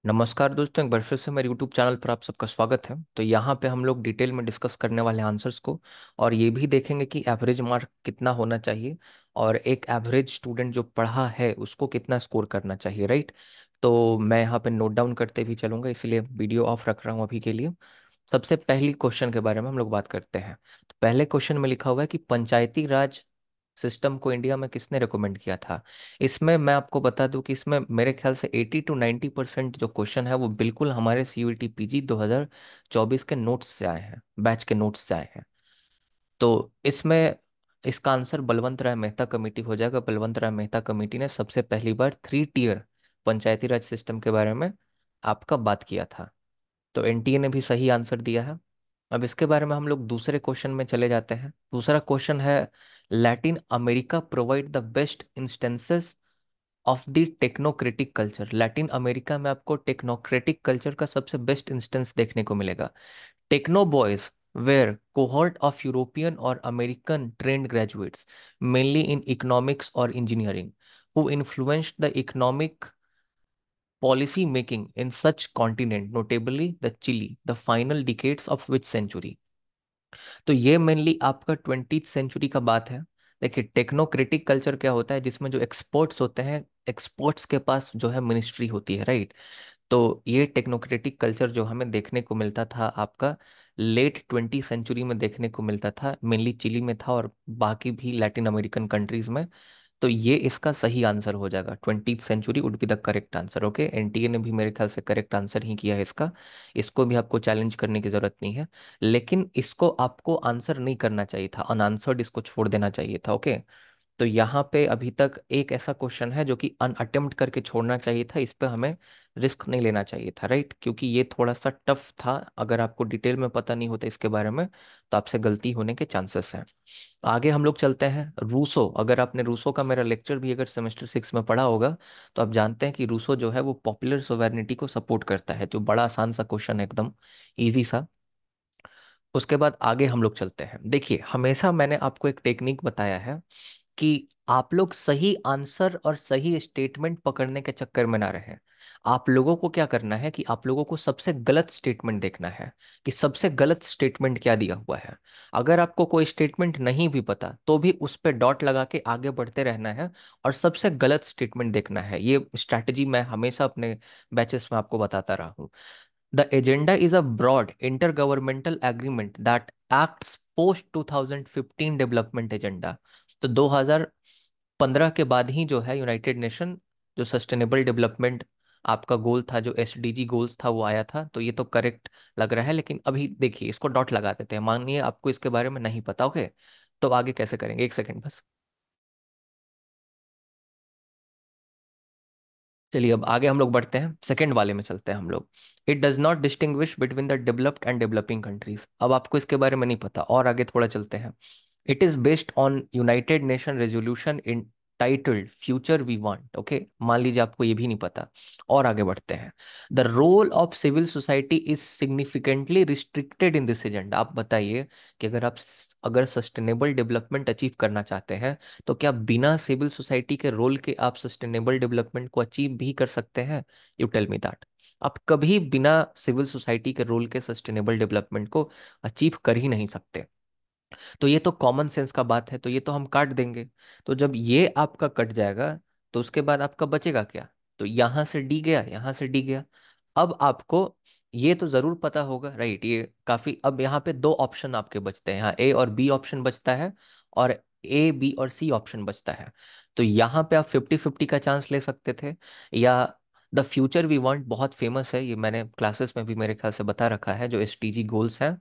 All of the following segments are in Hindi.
नमस्कार दोस्तों, एक बार फिर से मेरे YouTube चैनल पर आप सबका स्वागत है। तो यहाँ पे हम लोग डिटेल में डिस्कस करने वाले आंसर्स को और ये भी देखेंगे कि एवरेज मार्क कितना होना चाहिए और एक एवरेज स्टूडेंट जो पढ़ा है उसको कितना स्कोर करना चाहिए, राइट। तो मैं यहाँ पे नोट डाउन करते हुए चलूंगा, इसीलिए वीडियो ऑफ रख रहा हूँ अभी के लिए। सबसे पहली क्वेश्चन के बारे में हम लोग बात करते हैं। तो पहले क्वेश्चन में लिखा हुआ है कि पंचायती राज सिस्टम को इंडिया में किसने रिकमेंड किया था। इसमें मैं आपको बता दूं कि इसमें मेरे ख्याल से 80 to 90% जो क्वेश्चन है वो बिल्कुल हमारे CUET PG 2024 के नोट्स से आए हैं, बैच के नोट्स से आए हैं। तो इसमें इसका आंसर बलवंत राय मेहता कमेटी हो जाएगा। बलवंत राय मेहता कमेटी ने सबसे पहली बार 3 टियर पंचायती राज सिस्टम के बारे में आपका बात किया था। तो NTA ने भी सही आंसर दिया है। अब इसके बारे में हम लोग दूसरे क्वेश्चन में चले जाते हैं। दूसरा क्वेश्चन है, Latin America provide the best instances of the technocratic culture. Latin America में आपको टेक्नोक्रेटिक कल्चर का सबसे बेस्ट इंस्टेंस देखने को मिलेगा। Techno boys were cohort of European और American trained graduates mainly in economics और engineering who influenced the economic policy making in such continent, notably the Chile, the final decades of which century। तो ये मेनली आपका 20th सेंचुरी का बात है। देखिए, टेक्नोक्रेटिक कल्चर क्या होता है, जिसमें जो एक्सपर्ट्स होते हैं, एक्सपर्ट्स के पास जो है मिनिस्ट्री होती है, राइट। तो ये टेक्नोक्रेटिक कल्चर जो हमें देखने को मिलता था आपका लेट 20th सेंचुरी में देखने को मिलता था, मेनली चिली में था और बाकी भी लैटिन अमेरिकन कंट्रीज में। तो ये इसका सही आंसर हो जाएगा। 20th century would be the correct answer. Okay, NTA ने भी मेरे ख्याल से करेक्ट आंसर ही किया है इसका। इसको भी आपको चैलेंज करने की जरूरत नहीं है, लेकिन इसको आपको आंसर नहीं करना चाहिए था, अनआंसर्ड इसको छोड़ देना चाहिए था। ओके, तो यहाँ पे अभी तक एक ऐसा क्वेश्चन है जो कि अनअटेम्प्ट करके छोड़ना चाहिए था, इस पे हमें रिस्क नहीं लेना चाहिए था, राइट, क्योंकि ये थोड़ा सा टफ था। अगर आपको डिटेल में पता नहीं होता इसके बारे में तो आपसे गलती होने के चांसेस हैं। आगे हम लोग चलते हैं। रूसो, अगर आपने रूसो का मेरा लेक्चर भी अगर सेमेस्टर 6 में पढ़ा होगा तो आप जानते हैं कि रूसो जो है वो पॉपुलर सोवेरेनिटी को सपोर्ट करता है, जो बड़ा आसान सा क्वेश्चन है, एकदम इजी सा। उसके बाद आगे हम लोग चलते हैं। देखिए, हमेशा मैंने आपको एक टेक्निक बताया है कि आप लोग सही आंसर और सही स्टेटमेंट पकड़ने के चक्कर में ना रहें। आप लोगों को क्या करना है कि आप लोगों को सबसे गलत स्टेटमेंट देखना है कि सबसे गलत स्टेटमेंट क्या दिया हुआ है। अगर आपको कोई स्टेटमेंट नहीं भी पता तो भी उस पर डॉट लगा के आगे बढ़ते रहना है और सबसे गलत स्टेटमेंट देखना है। ये स्ट्रैटेजी मैं हमेशा अपने बैचेस में आपको बताता रहा हूँ। The agenda is a broad intergovernmental agreement that acts post 2015 development agenda. तो 2015 के बाद ही जो है यूनाइटेड नेशन जो सस्टेनेबल डेवलपमेंट आपका गोल था, जो SDG गोल्स था, वो आया था। तो ये तो करेक्ट लग रहा है, लेकिन अभी देखिए इसको डॉट लगा देते हैं। मानिए आपको इसके बारे में नहीं पता, ओके, तो आगे कैसे करेंगे, एक सेकंड बस। चलिए अब आगे हम लोग बढ़ते हैं, सेकंड वाले में चलते हैं हम लोग। It does not distinguish between the developed and developing countries. अब आपको इसके बारे में नहीं पता और आगे थोड़ा चलते हैं। It is based on United Nation resolution entitled future we want. Okay, मान लीजिए आपको ये भी नहीं पता। और आगे बढ़ते हैं। The role of civil society is significantly restricted in this agenda. आप बताइए कि अगर सस्टेनेबल डेवलपमेंट अचीव करना चाहते हैं तो क्या बिना सिविल सोसाइटी के रोल के आप सस्टेनेबल डेवलपमेंट को अचीव भी कर सकते हैं? You tell me that. आप कभी बिना सिविल सोसाइटी के रोल के सस्टेनेबल डेवलपमेंट को अचीव कर ही नहीं सकते। तो ये तो कॉमन सेंस का बात है, तो ये तो हम काट देंगे। तो जब ये आपका कट जाएगा तो उसके बाद आपका बचेगा क्या? तो यहां से डी गया, यहां से डी गया। अब आपको ये तो जरूर पता होगा, राइट, ये काफी। अब यहाँ पे दो ऑप्शन आपके बचते हैं, यहाँ A और B ऑप्शन बचता है और A, B और C ऑप्शन बचता है। तो यहाँ पे आप 50-50 का चांस ले सकते थे, या द फ्यूचर वी वांट बहुत फेमस है, ये मैंने क्लासेस में भी मेरे ख्याल से बता रखा है, जो SDG गोल्स हैं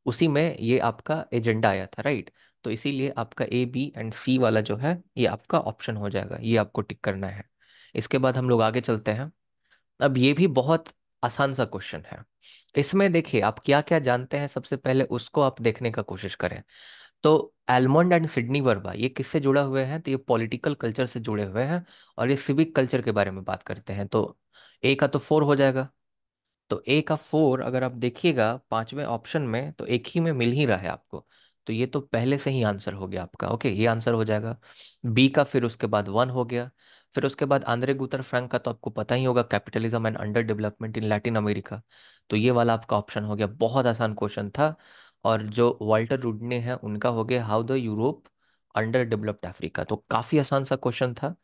उसी में ये आपका एजेंडा आया था, राइट। तो इसीलिए आपका A, B एंड C वाला जो है ये आपका ऑप्शन हो जाएगा, ये आपको टिक करना है। इसके बाद हम लोग आगे चलते हैं। अब ये भी बहुत आसान सा क्वेश्चन है। इसमें देखिए आप क्या क्या जानते हैं, सबसे पहले उसको आप देखने का कोशिश करें। तो एल्मंड एंड सिडनी वर्बा ये किससे जुड़ा हुए हैं? तो ये पॉलिटिकल कल्चर से जुड़े हुए हैं और ये सिविक कल्चर के बारे में बात करते हैं। तो ए का तो 4 हो जाएगा। तो ए का 4 अगर आप देखिएगा पांचवें ऑप्शन में तो एक ही में मिल ही रहा है आपको। तो ये तो पहले से ही आंसर हो गया आपका। ओके, ये आंसर हो जाएगा। बी का फिर उसके बाद 1 हो गया। फिर उसके बाद आंद्रे गुतर फ्रैंक का तो आपको पता ही होगा, capitalism and under development in Latin America. तो ये वाला आपका ऑप्शन हो गया, बहुत आसान क्वेश्चन था। और जो वाल्टर रुडने हैं उनका हो गया how the Europe under developed Africa, तो काफी आसान सा क्वेश्चन था।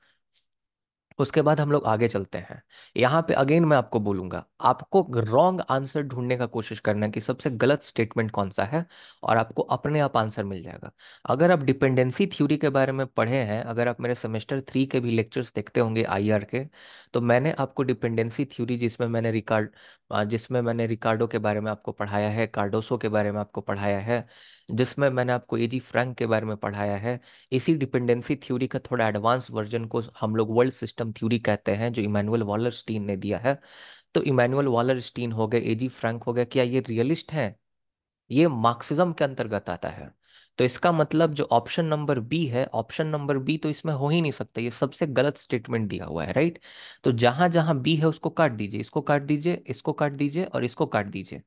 उसके बाद हम लोग आगे चलते हैं। यहाँ पे अगेन मैं आपको बोलूंगा, आपको रॉन्ग आंसर ढूंढने का कोशिश करना है कि सबसे गलत स्टेटमेंट कौन सा है, और आपको अपने आप आंसर मिल जाएगा। अगर आप डिपेंडेंसी थ्योरी के बारे में पढ़े हैं, अगर आप मेरे सेमेस्टर 3 के भी लेक्चर्स देखते होंगे आईआर के, तो मैंने आपको डिपेंडेंसी थ्योरी, जिसमें मैंने रिकार्डो के बारे में आपको पढ़ाया है, कार्डोसो के बारे में आपको पढ़ाया है, जिसमें मैंने आपको एजी फ्रैंक के बारे में पढ़ाया है। इसी डिपेंडेंसी थ्योरी का थोड़ा एडवांस वर्जन को हम लोग वर्ल्ड सिस्टम थ्योरी कहते हैं, जो इमैनुअल वॉलरस्टीन ने दिया है। तो इमैनुअल वॉलरस्टीन हो गए, एजी फ्रैंक हो गया, क्या ये रियलिस्ट हैं? ये मार्क्सिज्म के अंतर्गत आता है। तो इसका मतलब जो ऑप्शन नंबर बी है, ऑप्शन नंबर बी तो इसमें हो ही नहीं सकता, ये सबसे गलत स्टेटमेंट दिया हुआ है, राइट। तो जहां जहां बी है उसको काट दीजिए, इसको काट दीजिए, इसको काट दीजिए और इसको काट दीजिए,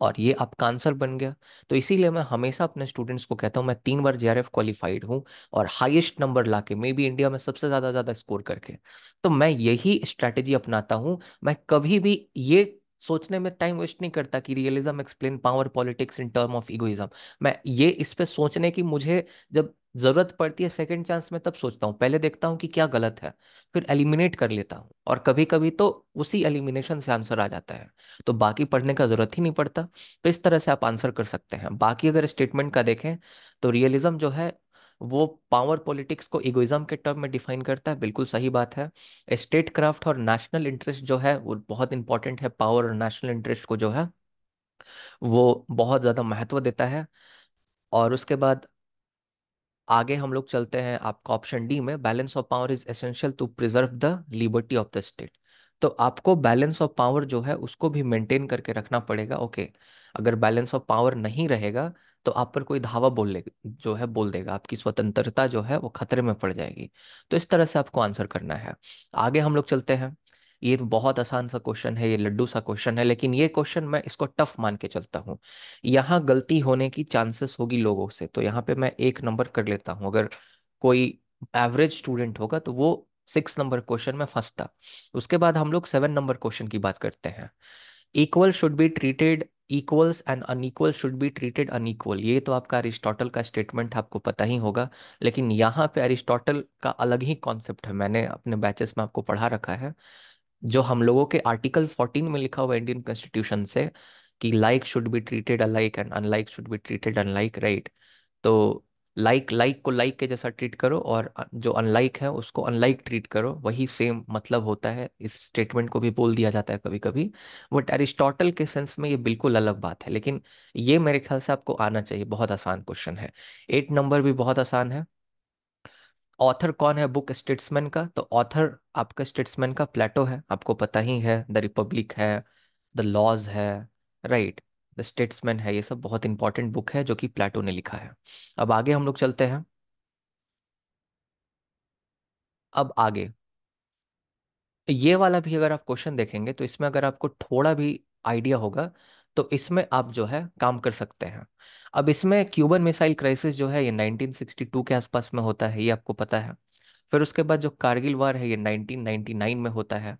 और ये आपका आंसर बन गया। तो इसीलिए मैं हमेशा अपने स्टूडेंट्स को कहता हूँ, मैं 3 बार जेआरएफ क्वालिफाइड हूँ, और हाईएस्ट नंबर लाके, मे बी इंडिया में सबसे ज्यादा ज्यादा स्कोर करके। तो मैं यही स्ट्रैटेजी अपनाता हूँ। मैं कभी भी ये सोचने में टाइम वेस्ट नहीं करता कि realism explain power politics in term of egoism. मैं ये इस पे सोचने की, मुझे जब जरूरत पड़ती है सेकंड चांस में, तब सोचता हूँ, पहले देखता हूँ कि क्या गलत है, फिर एलिमिनेट कर लेता हूँ, और कभी कभी तो उसी एलिमिनेशन से आंसर आ जाता है। तो बाकी पढ़ने का जरूरत ही नहीं पड़ता। तो इस तरह से आप आंसर कर सकते हैं। बाकी अगर स्टेटमेंट का देखें, तो रियलिज्म जो है वो पावर पॉलिटिक्स को इगोइज्म के टर्म में डिफाइन करता है, बिल्कुल सही बात है। स्टेट क्राफ्ट और नेशनल इंटरेस्ट जो है वो बहुत इंपॉर्टेंट है, पावर और नेशनल इंटरेस्ट को जो है वो बहुत ज्यादा महत्व देता है। और उसके बाद आगे हम लोग चलते हैं, आपका ऑप्शन डी में, balance of power is essential to preserve the liberty of the state. तो आपको बैलेंस ऑफ पावर जो है उसको भी मेंटेन करके रखना पड़ेगा, ओके। अगर बैलेंस ऑफ पावर नहीं रहेगा तो आप पर कोई धावा जो है बोल देगा, आपकी स्वतंत्रता जो है वो खतरे में पड़ जाएगी। तो इस तरह से आपको आंसर करना है। आगे हम लोग चलते हैं। ये तो बहुत आसान सा क्वेश्चन है, ये लड्डू सा क्वेश्चन है, लेकिन ये क्वेश्चन मैं इसको टफ मान के चलता हूँ। यहाँ गलती होने की चांसेस होगी लोगों से, तो यहाँ पे मैं 1 नंबर कर लेता हूँ। अगर कोई एवरेज स्टूडेंट होगा तो वो 6 नंबर क्वेश्चन में फंसता। उसके बाद हम लोग 7 नंबर क्वेश्चन की बात करते हैं। Equal should be treated equals and unequal should be treated unequal, ये तो आपका अरिस्टोटल का स्टेटमेंट आपको पता ही होगा। लेकिन यहाँ पे अरिस्टोटल का अलग ही कॉन्सेप्ट है, मैंने अपने बैचेस में आपको पढ़ा रखा है। जो हम लोगों के आर्टिकल 14 में लिखा हुआ इंडियन कॉन्स्टिट्यूशन से, कि like should be treated alike and unlike should be treated unlike, right. तो लाइक लाइक को लाइक के जैसा ट्रीट करो, और जो अनलाइक है उसको अनलाइक ट्रीट करो, वही सेम मतलब होता है। इस स्टेटमेंट को भी बोल दिया जाता है कभी कभी, बट एरिस्टोटल के सेंस में ये बिल्कुल अलग बात है। लेकिन ये मेरे ख्याल से आपको आना चाहिए, बहुत आसान क्वेश्चन है। 8 नंबर भी बहुत आसान है। ऑथर कौन है बुक स्टेट्समैन का? तो ऑथर आपका स्टेट्समैन का प्लेटो है, आपको पता ही है। द रिपब्लिक है, द लॉज है, राइट, द स्टेट्समैन है, ये सब बहुत इंपॉर्टेंट बुक है जो कि प्लेटो ने लिखा है। अब आगे हम लोग चलते हैं। अब आगे ये वाला भी अगर आप क्वेश्चन देखेंगे, तो इसमें अगर आपको थोड़ा भी आइडिया होगा, तो इसमें आप जो है काम कर सकते हैं। अब इसमें क्यूबन मिसाइल क्राइसिस जो है ये 1962 के आसपास में होता है, ये आपको पता है। फिर उसके बाद जो कारगिल वार है ये 1999 में होता है।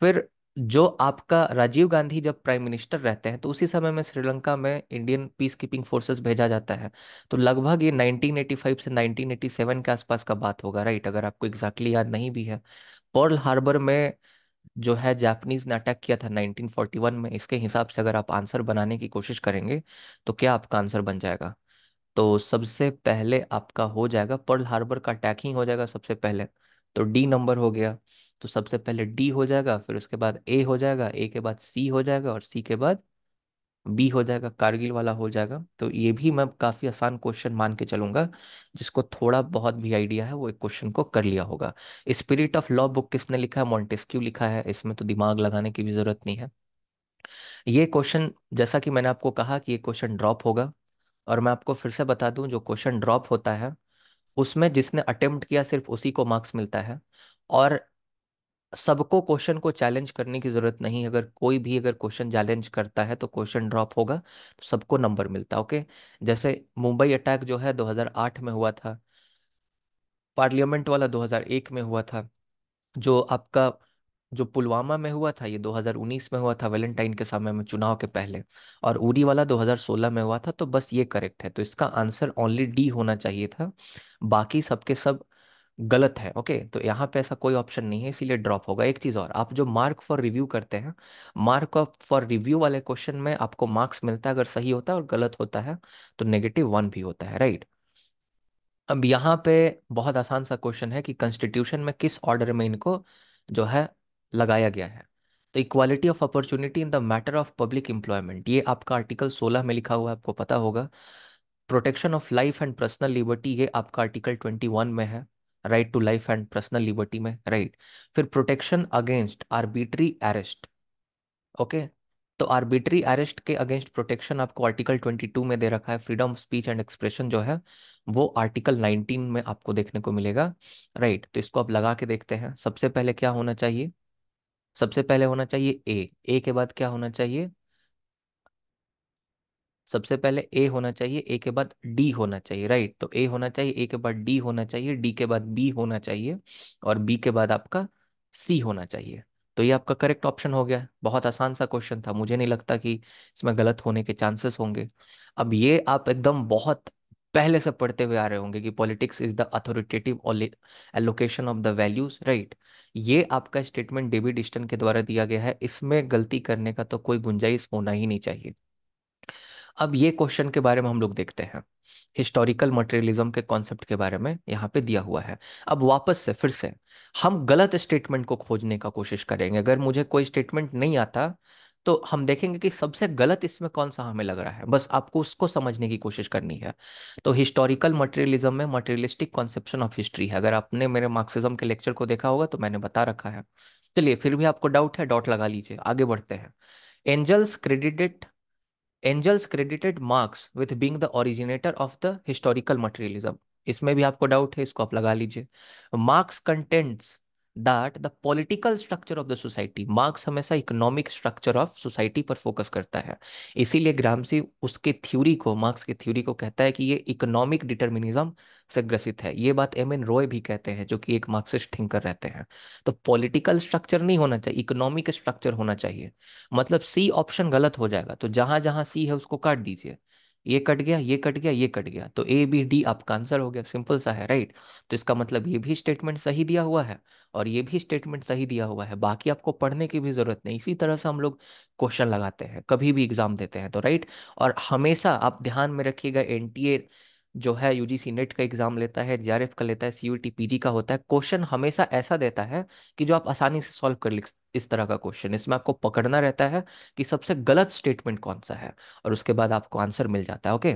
फिर जो आपका राजीव गांधी जब प्राइम मिनिस्टर रहते हैं, तो उसी समय में श्रीलंका में इंडियन पीस कीपिंग फोर्सेस भेजा जाता है। तो लगभग ये 1985 से 1987 के आसपास का बात होगा, राइट, अगर आपको एग्जैक्टली याद नहीं भी है। पर्ल हार्बर में जो है जापानीज ने अटैक किया था 1941 में, इसके हिसाब से अगर आप आंसर बनाने की कोशिश करेंगे, तो क्या आपका आंसर बन जाएगा? तो सबसे पहले आपका हो जाएगा पर्ल हार्बर का अटैक ही हो जाएगा सबसे पहले। तो डी नंबर हो गया। तो सबसे पहले डी हो जाएगा, फिर उसके बाद ए हो जाएगा, ए के बाद सी हो जाएगा, और सी के बाद बी हो जाएगा, कारगिल वाला हो जाएगा। तो ये भी मैं काफी आसान क्वेश्चन मान के चलूंगा, जिसको थोड़ा बहुत भी आइडिया है वो एक क्वेश्चन को कर लिया होगा। स्पिरिट ऑफ लॉ बुक किसने लिखा है? मॉन्टेस्क्यू लिखा है, इसमें तो दिमाग लगाने की भी जरूरत नहीं है। ये क्वेश्चन, जैसा कि मैंने आपको कहा कि ये क्वेश्चन ड्रॉप होगा, और मैं आपको फिर से बता दूं, जो क्वेश्चन ड्रॉप होता है उसमें जिसने अटेम्प्ट किया सिर्फ उसी को मार्क्स मिलता है। और सबको क्वेश्चन को चैलेंज करने की जरूरत नहीं, अगर कोई भी अगर क्वेश्चन चैलेंज करता है तो क्वेश्चन ड्रॉप होगा, तो सबको नंबर मिलता है, ओके। जैसे मुंबई अटैक जो है 2008 में हुआ था, पार्लियामेंट वाला 2001 में हुआ था, जो आपका जो पुलवामा में हुआ था ये 2019 में हुआ था, वैलेंटाइन के समय में, चुनाव के पहले। और उरी वाला 2016 में हुआ था। तो बस ये करेक्ट है, तो इसका आंसर ओनली डी होना चाहिए था। बाकी सबके सब गलत है। ओके, तो यहाँ पे ऐसा कोई ऑप्शन नहीं है, इसीलिए ड्रॉप होगा। एक चीज और, आप जो मार्क फॉर रिव्यू करते हैं, मार्क ऑफ फॉर रिव्यू वाले क्वेश्चन में आपको मार्क्स मिलता है अगर सही होता है, और गलत होता है तो -1 भी होता है, राइट। अब यहाँ पे बहुत आसान सा क्वेश्चन है कि कॉन्स्टिट्यूशन में किस ऑर्डर में इनको जो है लगाया गया है। तो equality of opportunity in the matter of public employment, ये आपका आर्टिकल 16 में लिखा हुआ है, आपको पता होगा। Protection of life and personal liberty, ये आपका आर्टिकल 21 में है, right to life and personal liberty में, राइट। फिर protection against arbitrary arrest. Okay, तो आर्बिट्री अरेस्ट के अगेंस्ट प्रोटेक्शन आपको आर्टिकल 22 में दे रखा है। Freedom of speech and expression जो है वो आर्टिकल 19 में आपको देखने को मिलेगा, राइट। तो इसको आप लगा के देखते हैं। सबसे पहले क्या होना चाहिए? सबसे पहले होना चाहिए ए के बाद क्या होना चाहिए? सबसे पहले ए होना चाहिए, ए के बाद डी होना चाहिए, राइट। तो ए होना चाहिए, ए के बाद डी होना चाहिए, डी के बाद बी होना चाहिए, और बी के बाद आपका सी होना चाहिए। तो ये आपका करेक्ट ऑप्शन हो गया। बहुत आसान सा क्वेश्चन था, मुझे नहीं लगता कि इसमें गलत होने के चांसेस होंगे। अब ये आप एकदम बहुत पहले से पढ़ते हुए आ रहे होंगे कि politics is the authoritative allocation of the values, right. ये आपका स्टेटमेंट डेविड ईस्टन के द्वारा दिया गया है, इसमें गलती करने का तो कोई गुंजाइश होना ही नहीं चाहिए। अब ये क्वेश्चन के बारे में हम लोग देखते हैं, हिस्टोरिकल मटेरियलिज्म के कॉन्सेप्ट के बारे में यहाँ पे दिया हुआ है। अब वापस से फिर से हम गलत स्टेटमेंट को खोजने का कोशिश करेंगे। अगर मुझे कोई स्टेटमेंट नहीं आता तो हम देखेंगे कि सबसे गलत इसमें कौन सा हमें लग रहा है, बस आपको उसको समझने की कोशिश करनी है। तो हिस्टोरिकल मटेरियलिज्म में मटेरियलिस्टिक कॉन्सेप्शन ऑफ हिस्ट्री है। अगर आपने मेरे मार्क्सिज्म के लेक्चर को देखा होगा तो मैंने बता रखा है। चलिए, फिर भी आपको डाउट है, डॉट लगा लीजिए, आगे बढ़ते हैं। Engels credited Angels credited Marx with being the originator of the historical materialism. इसमें भी आपको डाउट है, इसको आप लगा लीजिए। Marks contents that the political structure of the society, marks हमेशा इकोनॉमिक स्ट्रक्चर ऑफ सोसाइटी पर फोकस करता है। इसीलिए ग्रामसी उसके थ्योरी को, मार्क्स की थ्योरी को कहता है कि ये इकोनॉमिक डिटर्मिनिज्म से ग्रसित है। ये बात एम एन रॉय भी कहते हैं, जो कि एक मार्क्सिस्ट थिंकर रहते हैं। तो पॉलिटिकल स्ट्रक्चर नहीं होना चाहिए, इकोनॉमिक स्ट्रक्चर होना चाहिए। मतलब सी ऑप्शन गलत हो जाएगा, तो जहां जहां सी है उसको काट दीजिए। ये कट गया, ये कट गया, ये कट गया, तो ए बी डी आपका आंसर हो गया, सिंपल सा है, राइट। तो इसका मतलब ये भी स्टेटमेंट सही दिया हुआ है और ये भी स्टेटमेंट सही दिया हुआ है। बाकी आपको पढ़ने की भी जरूरत नहीं, इसी तरह से हम लोग क्वेश्चन लगाते हैं कभी भी एग्जाम देते हैं, तो राइट। और हमेशा आप ध्यान में रखिएगा, एनटीए जो है यूजीसी नेट का एग्जाम लेता है, जेआरएफ का लेता है, सीयूटी पीजी का होता है, क्वेश्चन हमेशा ऐसा देता है कि जो आप आसानी से सॉल्व कर लिख। इस तरह का क्वेश्चन, इसमें आपको पकड़ना रहता है कि सबसे गलत स्टेटमेंट कौन सा है, और उसके बाद आपको आंसर मिल जाता है। ओके,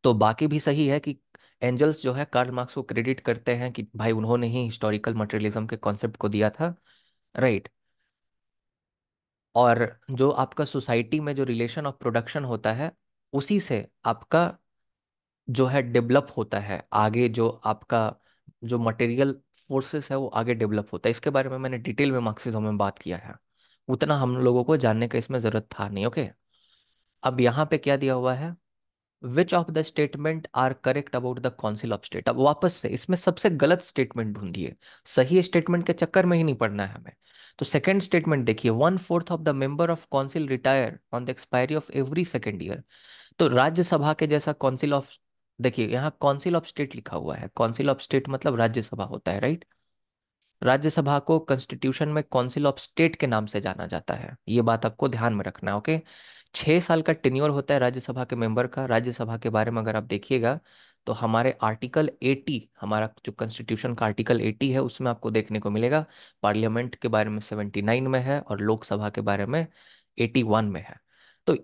तो बाकी भी सही है कि एंजल्स जो है कार्ल मार्क्स को क्रेडिट करते हैं कि भाई उन्होंने ही हिस्टोरिकल मटेरियलिज्म के कॉन्सेप्ट को दिया था, राइट। और जो आपका सोसाइटी में जो रिलेशन ऑफ प्रोडक्शन होता है, उसी से आपका जो है डेवलप होता है आगे, जो आपका जो मटेरियल फोर्सेस है वो आगे डेवलप होता है। इसके बारे में मैंने डिटेल में मार्क्सिज्म में बात किया है, उतना हम लोगों को जानने का इसमें जरूरत था नहीं। ओके, अब यहाँ पे क्या दिया हुआ है, which of the statement are correct about the council of state. अब वापस से इसमें सबसे गलत स्टेटमेंट ढूंढिए, सही स्टेटमेंट के चक्कर में ही नहीं पड़ना है हमें। तो सेकंड स्टेटमेंट देखिए, 1/4 of the member of council retire on the expiry of every second year. तो राज्यसभा के जैसा काउंसिल ऑफ, देखिए यहाँ काउंसिल ऑफ स्टेट लिखा हुआ है, काउंसिल ऑफ स्टेट मतलब राज्यसभा होता है, राइट। राज्यसभा को कॉन्स्टिट्यूशन में काउंसिल ऑफ स्टेट के नाम से जाना जाता है, ये बात आपको ध्यान में रखना है। ओके, 6 साल का टेन्योर होता है राज्यसभा के मेंबर का। राज्यसभा के बारे में अगर आप देखिएगा तो हमारे आर्टिकल 80, हमारा जो कॉन्स्टिट्यूशन का आर्टिकल 80 है उसमें आपको देखने को मिलेगा। पार्लियामेंट के बारे में 79 में है और लोकसभा के बारे में 81 में है। तो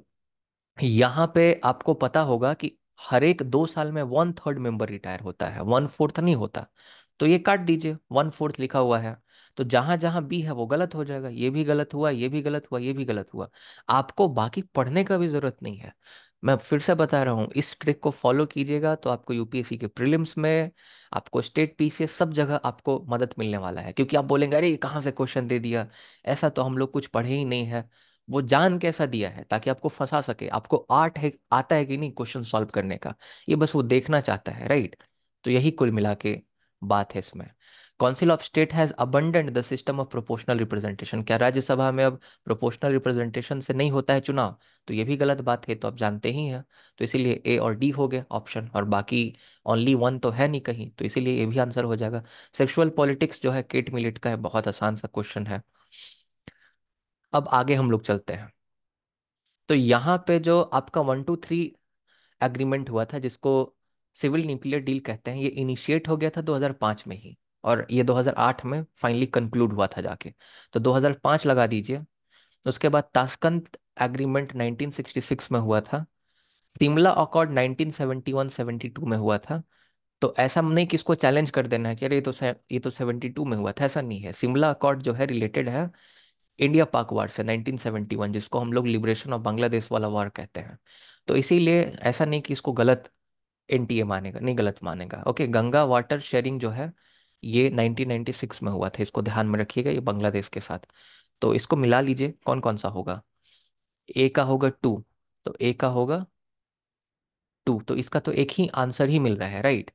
यहाँ पे आपको पता होगा कि हर एक 2 साल में 1/3 मेंबर रिटायर होता है, 1/4 नहीं होता। तो ये काट दीजिए, 1/4 लिखा हुआ है। तो जहां जहां बी है वो गलत हो जाएगा, ये भी गलत हुआ, ये भी गलत हुआ, ये भी गलत हुआ। आपको बाकी पढ़ने का भी जरूरत नहीं है। मैं फिर से बता रहा हूँ, इस ट्रिक को फॉलो कीजिएगा तो आपको यूपीएससी के प्रीलिम्स में, आपको स्टेट पीसीएस सब जगह आपको मदद मिलने वाला है। क्योंकि आप बोलेंगे अरे ये कहाँ से क्वेश्चन दे दिया, ऐसा तो हम लोग कुछ पढ़े ही नहीं है। वो जान कैसा दिया है ताकि आपको फंसा सके, आपको आर्ट है, आता है कि नहीं क्वेश्चन सॉल्व करने का, ये बस वो देखना चाहता है, राइट। तो यही कुल मिला के बात है इसमें। Council of state has abundant the system of proportional representation. क्या राज्यसभा में अब प्रोपोर्शनल रिप्रेजेंटेशन से नहीं होता है चुनाव? तो ये भी गलत बात है, तो आप जानते ही हैं। तो इसीलिए ए और डी हो गए ऑप्शन, और बाकी ओनली वन तो है नहीं कहीं, तो इसीलिए ये भी आंसर हो जाएगा। सेक्सुअल पॉलिटिक्स जो है केट मिलिट का है, बहुत आसान सा क्वेश्चन है। अब आगे हम लोग चलते हैं। तो यहाँ पे जो आपका 123 एग्रीमेंट हुआ था, जिसको सिविल न्यूक्लियर डील कहते हैं, ये इनिशिएट हो गया था 2005 में ही, और ये 2008 में फाइनली कंक्लूड हुआ था जाके। तो 2005 लगा दीजिए। उसके बाद ताशकंद एग्रीमेंट 1966 में हुआ था। सिमला अकॉर्ड 1971-72 में हुआ था। तो ऐसा नहीं कि इसको चैलेंज कर देना है कि अरे ये तो 72 में हुआ था, ऐसा नहीं है। सिमला अकॉर्ड जो है रिलेटेड है इंडिया पाक वार से 1971, जिसको हम लोग लिबरेशन ऑफ बांग्लादेश वाला वार कहते हैं। तो इसीलिए ऐसा नहीं कि इसको गलत एनटीए मानेगा, नहीं गलत मानेगा। ओके, गंगा वाटर शेयरिंग जो है ये 1996 में हुआ था, इसको ध्यान में रखिएगा, ये बांग्लादेश के साथ। तो इसको मिला लीजिए, कौन कौन सा होगा। ए का होगा 2, तो ए का होगा 2, तो इसका तो एक ही आंसर ही मिल रहा है, राइट।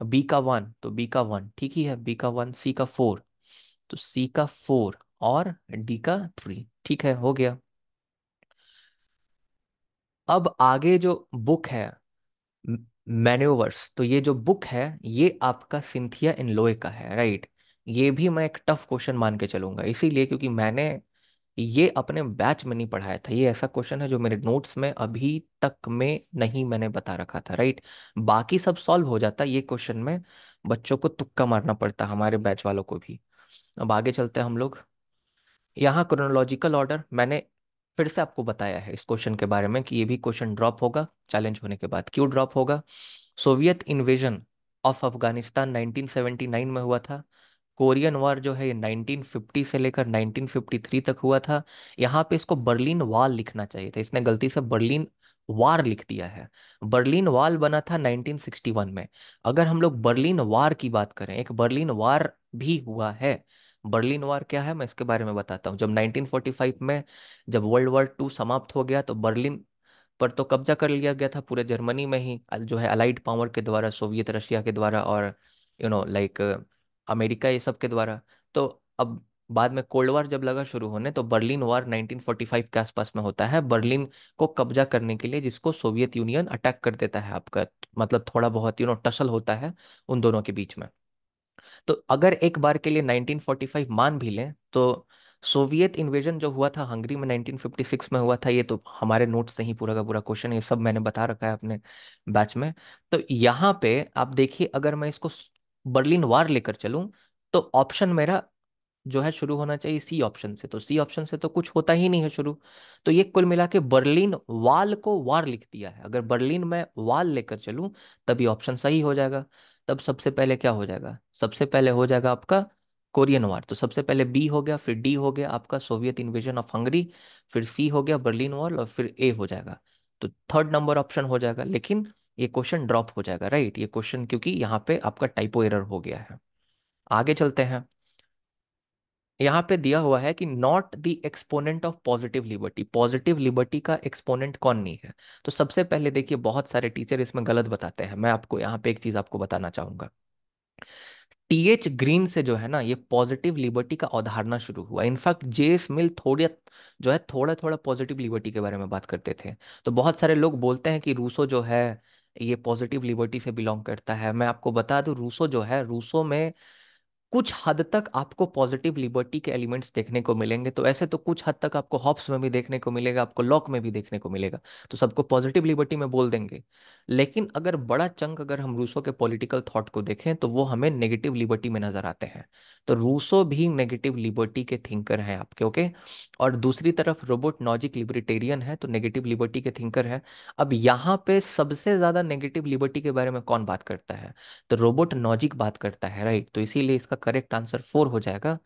बी का 1, तो बी का 1 ठीक ही है, बी का 1। सी का 4, तो सी का 4, और डी का 3, ठीक है, हो गया। अब आगे जो बुक है मैन्योवर्स, तो ये जो बुक है ये आपका सिंथिया इन लोए का है, राइट। ये भी मैं एक टफ क्वेश्चन मान के चलूंगा, इसीलिए क्योंकि मैंने ये अपने बैच में नहीं पढ़ाया था। ये ऐसा क्वेश्चन है जो मेरे नोट्स में अभी तक में नहीं मैंने बता रखा था, राइट। बाकी सब सॉल्व हो जाता ये क्वेश्चन में, बच्चों को तुक्का मारना पड़ता, हमारे बैच वालों को भी। अब आगे चलते हैं हम लोग। यहाँ क्रोनोलॉजिकल ऑर्डर मैंने फिर से आपको बताया है इस क्वेश्चन के बारे में कि ये भी क्वेश्चन ड्रॉप होगा चैलेंज होने के बाद। क्यों ड्रॉप होगा? सोवियत इन्वेजन ऑफ अफगानिस्तान 1979 में हुआ था। कोरियन वॉर जो है ये 1950 से लेकर 1953 तक हुआ था। यहाँ पे इसको बर्लिन वॉल लिखना चाहिए था, इसने गलती से बर्लिन वार लिख दिया है। बर्लिन वॉल बना था 1961 में। अगर हम लोग बर्लिन वार की बात करें, एक बर्लिन वार भी हुआ है। बर्लिन वार क्या है मैं इसके बारे में बताता हूँ। जब 1945 में जब वर्ल्ड वॉर 2 समाप्त हो गया, तो बर्लिन पर तो कब्जा कर लिया गया था पूरे जर्मनी में ही, जो है अलाइड पावर के द्वारा, सोवियत रशिया के द्वारा, और लाइक अमेरिका, ये सब के द्वारा। तो अब बाद में कोल्ड वॉर जब लगा शुरू होने, तो बर्लिन वार 1945 के आसपास में होता है, बर्लिन को कब्जा करने के लिए, जिसको सोवियत यूनियन अटैक कर देता है आपका। मतलब थोड़ा बहुत टसल होता है उन दोनों के बीच में। तो अगर एक बार के लिए 1945 मान भी लें, तो सोवियत इन्वेजन जो हुआ था हंगरी में 1956 में हुआ था, ये तो हमारे नोट से ही पूरा का पूरा क्वेश्चन, ये सब मैंने बता रखा है अपने बैच में। तो यहाँ पे आप देखिए, अगर मैं इसको बर्लिन वार लेकर चलूं, तो ऑप्शन मेरा जो है शुरू होना चाहिए सी ऑप्शन से, तो सी ऑप्शन से तो कुछ होता ही नहीं है शुरू। तो ये कुल मिला के बर्लिन वाल को वार लिख दिया है। अगर बर्लिन में वाल लेकर चलूं, तभी ऑप्शन सही हो जाएगा। तब सबसे पहले क्या हो जाएगा? सबसे पहले हो जाएगा आपका कोरियन वार। तो सबसे पहले बी हो गया, फिर डी हो गया आपका सोवियत इन्वेजन ऑफ हंगरी, फिर सी हो गया बर्लिन वॉल, और फिर ए हो जाएगा। तो थर्ड नंबर ऑप्शन हो जाएगा, लेकिन ये क्वेश्चन ड्रॉप हो जाएगा, राइट। ये क्वेश्चन क्योंकि यहाँ पे आपका टाइपो एरर हो गया है। आगे चलते हैं। यहाँ पे दिया हुआ है कि not the exponent of positive liberty. Positive liberty का एक्सपोनेंट कौन नहीं है? तो सबसे पहले देखिए, बहुत सारे टीचर इसमें गलत बताते हैं। मैं आपको यहाँ पे एक चीज आपको बताना चाहूंगा। टीएच ग्रीन से जो है ना, ये पॉजिटिव लिबर्टी का अवधारणा शुरू हुआ। इनफैक्ट जेएस मिल थोड़ी जो है थोड़ा थोड़ा पॉजिटिव लिबर्टी के बारे में बात करते थे। तो बहुत सारे लोग बोलते हैं कि रूसो जो है ये पॉजिटिव लिबर्टी से बिलोंग करता है। मैं आपको बता दूं, रूसो जो है, रूसो में कुछ हद तक आपको पॉजिटिव लिबर्टी के एलिमेंट्स देखने को मिलेंगे। तो ऐसे तो कुछ हद तक आपको हॉब्स में भी देखने को मिलेगा, आपको लॉक में भी देखने को मिलेगा। तो सबको पॉजिटिव लिबर्टी में बोल देंगे। लेकिन अगर बड़ा चंक अगर हम रूसो के पॉलिटिकल थॉट को देखें, तो वो हमें नेगेटिव लिबर्टी में नजर आते हैं। तो रूसो भी नेगेटिव लिबर्टी के थिंकर हैं आपके, ओके। और दूसरी तरफ रोबोट नॉजिक लिबर्टेरियन है, तो नेगेटिव लिबर्टी के थिंकर है। अब यहाँ पे सबसे ज्यादा नेगेटिव लिबर्टी के बारे में कौन बात करता है? तो रोबोट नॉजिक बात करता है, राइट। तो इसीलिए इसका करेक्ट आंसर 4 हो जाएगा।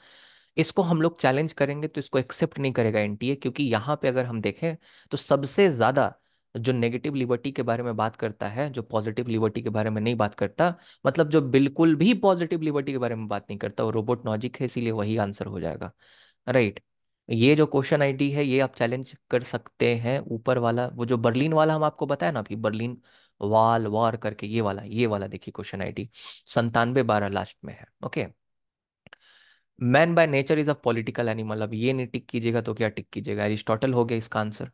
इसको हम लोग चैलेंज करेंगे तो इसको एक्सेप्ट नहीं करेगा एनटीए, क्योंकि यहाँ पे अगर हम देखें, तो सबसे ज्यादा जो नेगेटिव लिबर्टी के बारे में बात करता है, जो पॉजिटिव लिबर्टी के बारे में नहीं बात करता, मतलब जो बिल्कुल भी पॉजिटिव लिबर्टी के बारे में बात नहीं करता, वो रोबोट नॉजिक है। इसीलिए वही आंसर हो जाएगा, राइट। ये जो क्वेश्चन आईडी है ये आप चैलेंज कर सकते हैं। ऊपर वाला वो जो बर्लिन वाला हम आपको बताया ना अभी, बर्लिन वाल वार करके, ये वाला देखिए क्वेश्चन आईडी 9712 लास्ट में है, okay. Man by nature is a political animal. अब ये नहीं टिक कीजिएगा तो क्या टिक कीजिएगा, एरिस्टोटल हो गया इसका आंसर।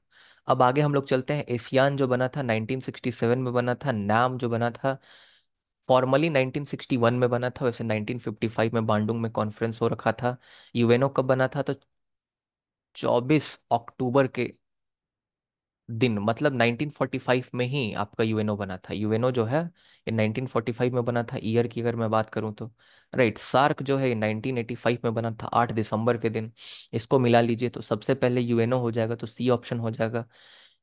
अब आगे हम लोग चलते हैं। एशियान जो बना था 1967 में बना था। नाम जो बना था फॉर्मली 1961 में बना था, वैसे 1955 में बांडुंग में कॉन्फ्रेंस हो रखा था। यूएनओ कब बना था, तो 24 अक्टूबर के दिन, मतलब 1945 में ही आपका यूएनओ बना था। यूएनओ जो है ये 1945 में बना था, ईयर की अगर मैं बात करूं तो। राइट, सार्क जो है ये 1985 में बना था 8 दिसंबर के दिन। इसको मिला लीजिए तो सबसे पहले यूएनओ हो जाएगा, तो सी ऑप्शन हो जाएगा।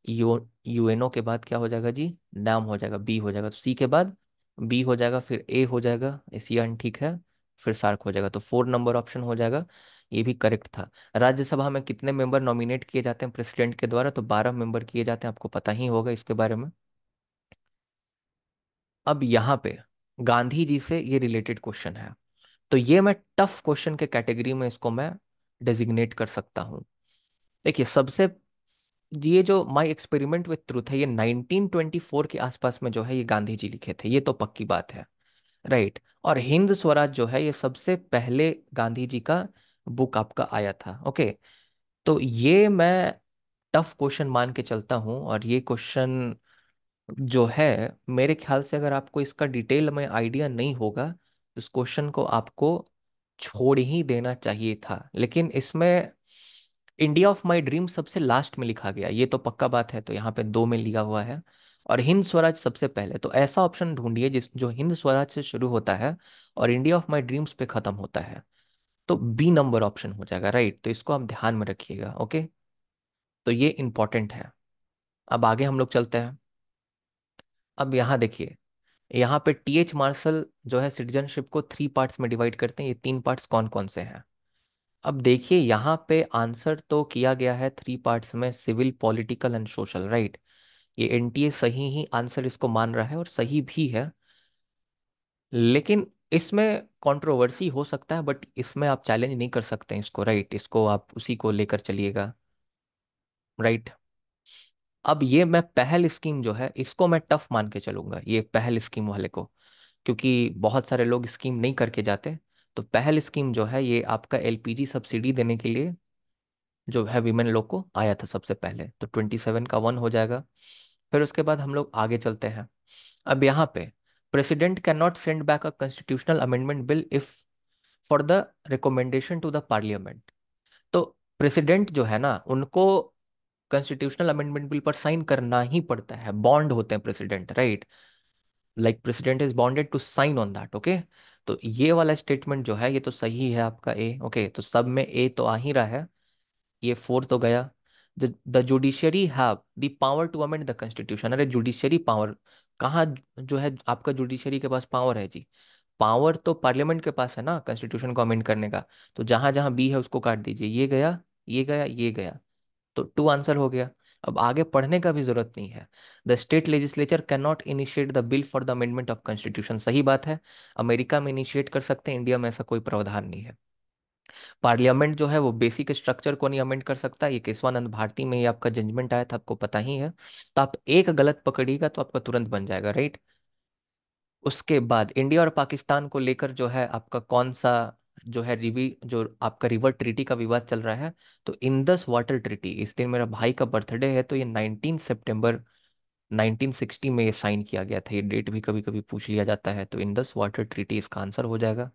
यूएनओ के बाद क्या हो जाएगा जी, नाम हो जाएगा, बी हो जाएगा। तो सी के बाद बी हो जाएगा, फिर ए हो जाएगा, एशियान ठीक है, फिर सार्क हो जाएगा। तो 4 नंबर ऑप्शन हो जाएगा, ये भी करेक्ट था। राज्यसभा में कितने मेंबर नॉमिनेट किए जाते हैं प्रेसिडेंट के द्वारा, तो 12 मेंबर किए जाते हैं, आपको पता ही होगा इसके बारे में। अब यहाँ पे गांधी जी से ये रिलेटेड क्वेश्चन है, तो ये मैं टफ क्वेश्चन के कैटेगरी में इसको मैं डेजिग्नेट कर सकता हूँ। देखिए सबसे, ये जो माई एक्सपेरिमेंट विथ ट्रूथ है, ये 1924 के आसपास में जो है ये गांधी जी लिखे थे, ये तो पक्की बात है। राइट, और हिंद स्वराज जो है ये सबसे पहले गांधी जी का बुक आपका आया था। ओके, तो ये मैं टफ क्वेश्चन मान के चलता हूँ, और ये क्वेश्चन जो है मेरे ख्याल से अगर आपको इसका डिटेल में आइडिया नहीं होगा तो इस क्वेश्चन को आपको छोड़ ही देना चाहिए था। लेकिन इसमें इंडिया ऑफ माई ड्रीम सबसे लास्ट में लिखा गया, ये तो पक्का बात है, तो यहाँ पे 2 में लिखा हुआ है। और हिंद स्वराज सबसे पहले, तो ऐसा ऑप्शन ढूंढिए जिस जो हिंद स्वराज से शुरू होता है और इंडिया ऑफ माई ड्रीम्स पे खत्म होता है, तो बी नंबर ऑप्शन हो जाएगा। राइट, तो इसको आप ध्यान में रखिएगा। ओके, तो ये इंपॉर्टेंट है। अब आगे हम लोग चलते हैं। अब यहाँ देखिए, यहाँ पे टीएच मार्शल जो है सिटीजनशिप को 3 पार्ट्स में डिवाइड करते हैं। ये 3 पार्ट्स कौन कौन से हैं, अब देखिए यहाँ पे आंसर तो किया गया है 3 पार्ट्स में, civil, political and social. Right, ये एनटीए सही ही आंसर इसको मान रहा है और सही भी है, लेकिन इसमें कंट्रोवर्सी हो सकता है, बट इसमें आप चैलेंज नहीं कर सकते हैं इसको। राइट, इसको आप उसी को लेकर चलिएगा। राइट, अब ये मैं पहल स्कीम जो है इसको मैं टफ मान के चलूंगा, ये पहल स्कीम वाले को, क्योंकि बहुत सारे लोग स्कीम नहीं करके जाते। तो पहल स्कीम जो है ये आपका एलपीजी सब्सिडी देने के लिए जो है विमेन लोग को आया था सबसे पहले, तो 27 का 1 हो जाएगा। फिर उसके बाद हम लोग आगे चलते हैं। अब यहाँ पे president can not send back a constitutional amendment bill if for the recommendation to the parliament. तो प्रेसिडेंट जो है ना उनको कॉन्स्टिट्यूशनल अमेंडमेंट बिल पर साइन करना ही पड़ता है, बॉन्ड होते हैं president. Right, like president is bonded to sign on that. Okay, तो ये वाला स्टेटमेंट जो है ये तो सही है आपका ए। ओके, तो सब में ए तो आ ही रहा है, ये 4 तो गया। The judiciary have the power to amend the constitution. अरे जुडिशरी पावर कहाँ, जो है आपका जुडिशरी के पास पावर है जी, पावर तो पार्लियामेंट के पास है ना कॉन्स्टिट्यूशन को अमेंड करने का। तो जहां जहां बी है उसको काट दीजिए, ये गया, ये गया, ये गया, तो 2 आंसर हो गया। अब आगे पढ़ने का भी जरूरत नहीं है। The state legislature can not initiate the bill for the amendment of constitution, सही बात है, अमेरिका में इनिशिएट कर सकते हैं, इंडिया में ऐसा कोई प्रावधान नहीं है। पार्लियामेंट जो है वो बेसिक स्ट्रक्चर को नहीं अमेंड कर सकता, ये केशवानंद भारती में ही आपका जजमेंट आया था, आपको पता ही है। तो आप एक गलत पकड़िएगा तो आपका तुरंत बन जाएगा। राइट, उसके बाद इंडिया और पाकिस्तान को लेकर जो है आपका कौन सा जो है जो आपका रिवर ट्रीटी का विवाद चल रहा है, तो इंदस वाटर ट्रीटी। इस दिन मेरा भाई का बर्थडे है, तो ये 19 सितंबर 1960 में ये साइन किया गया था, ये डेट भी कभी कभी पूछ लिया जाता है, तो इंदस वाटर ट्रीटी इसका आंसर हो जाएगा।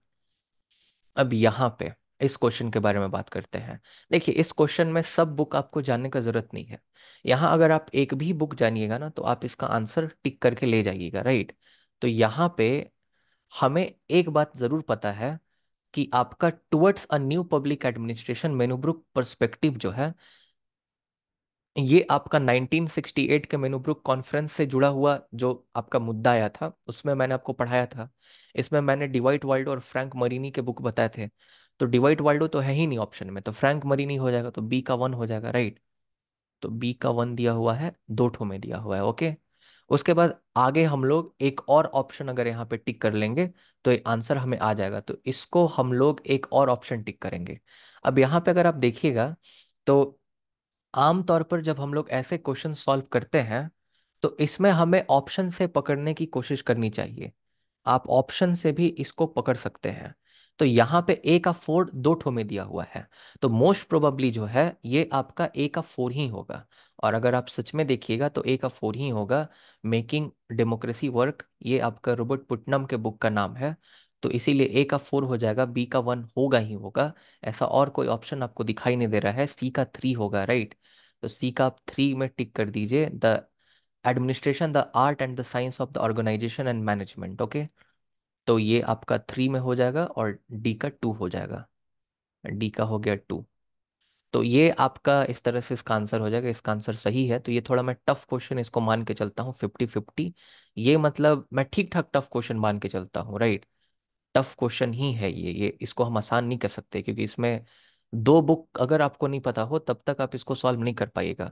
अब यहाँ पे इस क्वेश्चन के बारे में बात करते हैं। देखिए इस क्वेश्चन में सब बुक आपको जानने का जरूरत नहीं है, यहाँ अगर आप एक भी बुक जानिएगा ना तो आप इसका आंसर टिक करके ले जाइएगा। राइट, तो यहाँ पे हमें एक बात जरूर पता है कि आपका towards a new public administration Minnowbrook perspective जो है ये आपका 1968 के मेनूब्रुक कॉन्फ्रेंस से जुड़ा हुआ जो आपका मुद्दा आया था उसमें मैंने आपको पढ़ाया था। इसमें मैंने डिवाइट वाल्डो और फ्रैंक मरीनी के बुक बताए थे, तो डिवाइट वाल्डो तो है ही नहीं ऑप्शन में, तो फ्रैंक मरीनी हो जाएगा, तो बी का 1 हो जाएगा। राइट, तो बी का 1 दिया हुआ है, 2 ठो में दिया हुआ है। ओके, उसके बाद आगे हम लोग एक और ऑप्शन अगर यहाँ पे टिक कर लेंगे तो ये आंसर हमें आ जाएगा, तो इसको हम लोग एक और ऑप्शन टिक करेंगे। अब यहाँ पे अगर आप देखिएगा तो आमतौर पर जब हम लोग ऐसे क्वेश्चन सॉल्व करते हैं तो इसमें हमें ऑप्शन से पकड़ने की कोशिश करनी चाहिए, आप ऑप्शन से भी इसको पकड़ सकते हैं। तो यहाँ पे ए का 4 दो ठो में दिया हुआ है, तो मोस्ट प्रोबेबली जो है ये आपका ए का 4 ही होगा। और अगर आप सच में देखिएगा तो ए का 4 ही होगा। मेकिंग डेमोक्रेसी वर्क, ये आपका रॉबर्ट पुटनम के बुक का नाम है। तो इसीलिए ए का 4 हो जाएगा, बी का 1 होगा ही होगा। ऐसा और कोई ऑप्शन आपको दिखाई नहीं दे रहा है। सी का 3 होगा, राइट। तो सी का आप 3 में टिक कर दीजिए, the administration, the art and the science of the organisation and management. Okay, तो ये आपका 3 में हो जाएगा और डी का 2 हो जाएगा। डी का हो गया 2। तो ये आपका इस तरह से इसका आंसर हो जाएगा। इसका आंसर सही है। तो ये थोड़ा मैं टफ क्वेश्चन इसको मान के चलता हूँ, 50-50। ये मतलब मैं ठीक ठाक टफ क्वेश्चन मान के चलता हूँ, राइट। टफ क्वेश्चन ही है ये इसको हम आसान नहीं कर सकते, क्योंकि इसमें दो बुक अगर आपको नहीं पता हो तब तक आप इसको सॉल्व नहीं कर पाइएगा।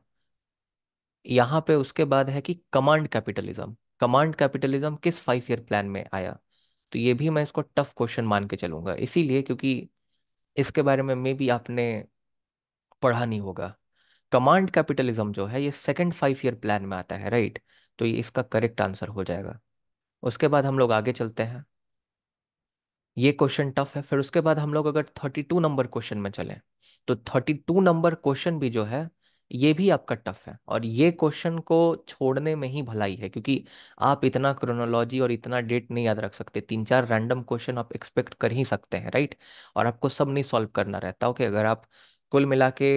यहाँ पे उसके बाद है कि कमांड कैपिटलिज्म। कमांड कैपिटलिज्म किस 5 ईयर प्लान में आया? तो ये भी मैं इसको टफ क्वेश्चन मान के चलूंगा, इसीलिए क्योंकि इसके बारे में मे भी आपने पढ़ा नहीं होगा। कमांड कैपिटलिज्म जो है ये सेकंड 5 ईयर प्लान में आता है, राइट। तो ये इसका करेक्ट आंसर हो जाएगा। उसके बाद हम लोग आगे चलते हैं। ये क्वेश्चन टफ है। फिर उसके बाद हम लोग अगर 32 नंबर क्वेश्चन में चलें, तो 32 नंबर क्वेश्चन भी जो है ये भी आपका टफ है। और ये क्वेश्चन को छोड़ने में ही भलाई है, क्योंकि आप इतना क्रोनोलॉजी और इतना डेट नहीं याद रख सकते। 3-4 रैंडम क्वेश्चन आप एक्सपेक्ट कर ही सकते हैं, राइट। और आपको सब नहीं सॉल्व करना रहता। ओके, अगर आप कुल मिला के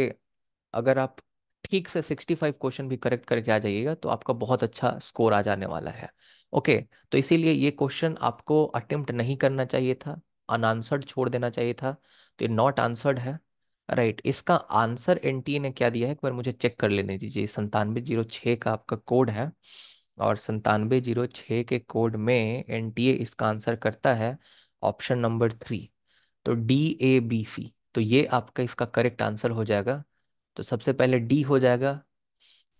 अगर आप ठीक से 65 क्वेश्चन भी करेक्ट करके आ जाइएगा तो आपका बहुत अच्छा स्कोर आ जाने वाला है। ओके, तो इसीलिए ये क्वेश्चन आपको अटेम्प्ट नहीं करना चाहिए था, अनआंसर्ड छोड़ देना चाहिए था। तो ये नॉट आंसर्ड है, राइट। इसका आंसर एनटीए ने क्या दिया है एक बार मुझे चेक कर लेने दीजिए। 9706 का आपका कोड है, और 9706 के कोड में एनटीए इसका आंसर करता है ऑप्शन नंबर 3। तो DABC, तो ये आपका इसका करेक्ट आंसर हो जाएगा। तो सबसे पहले डी हो जाएगा,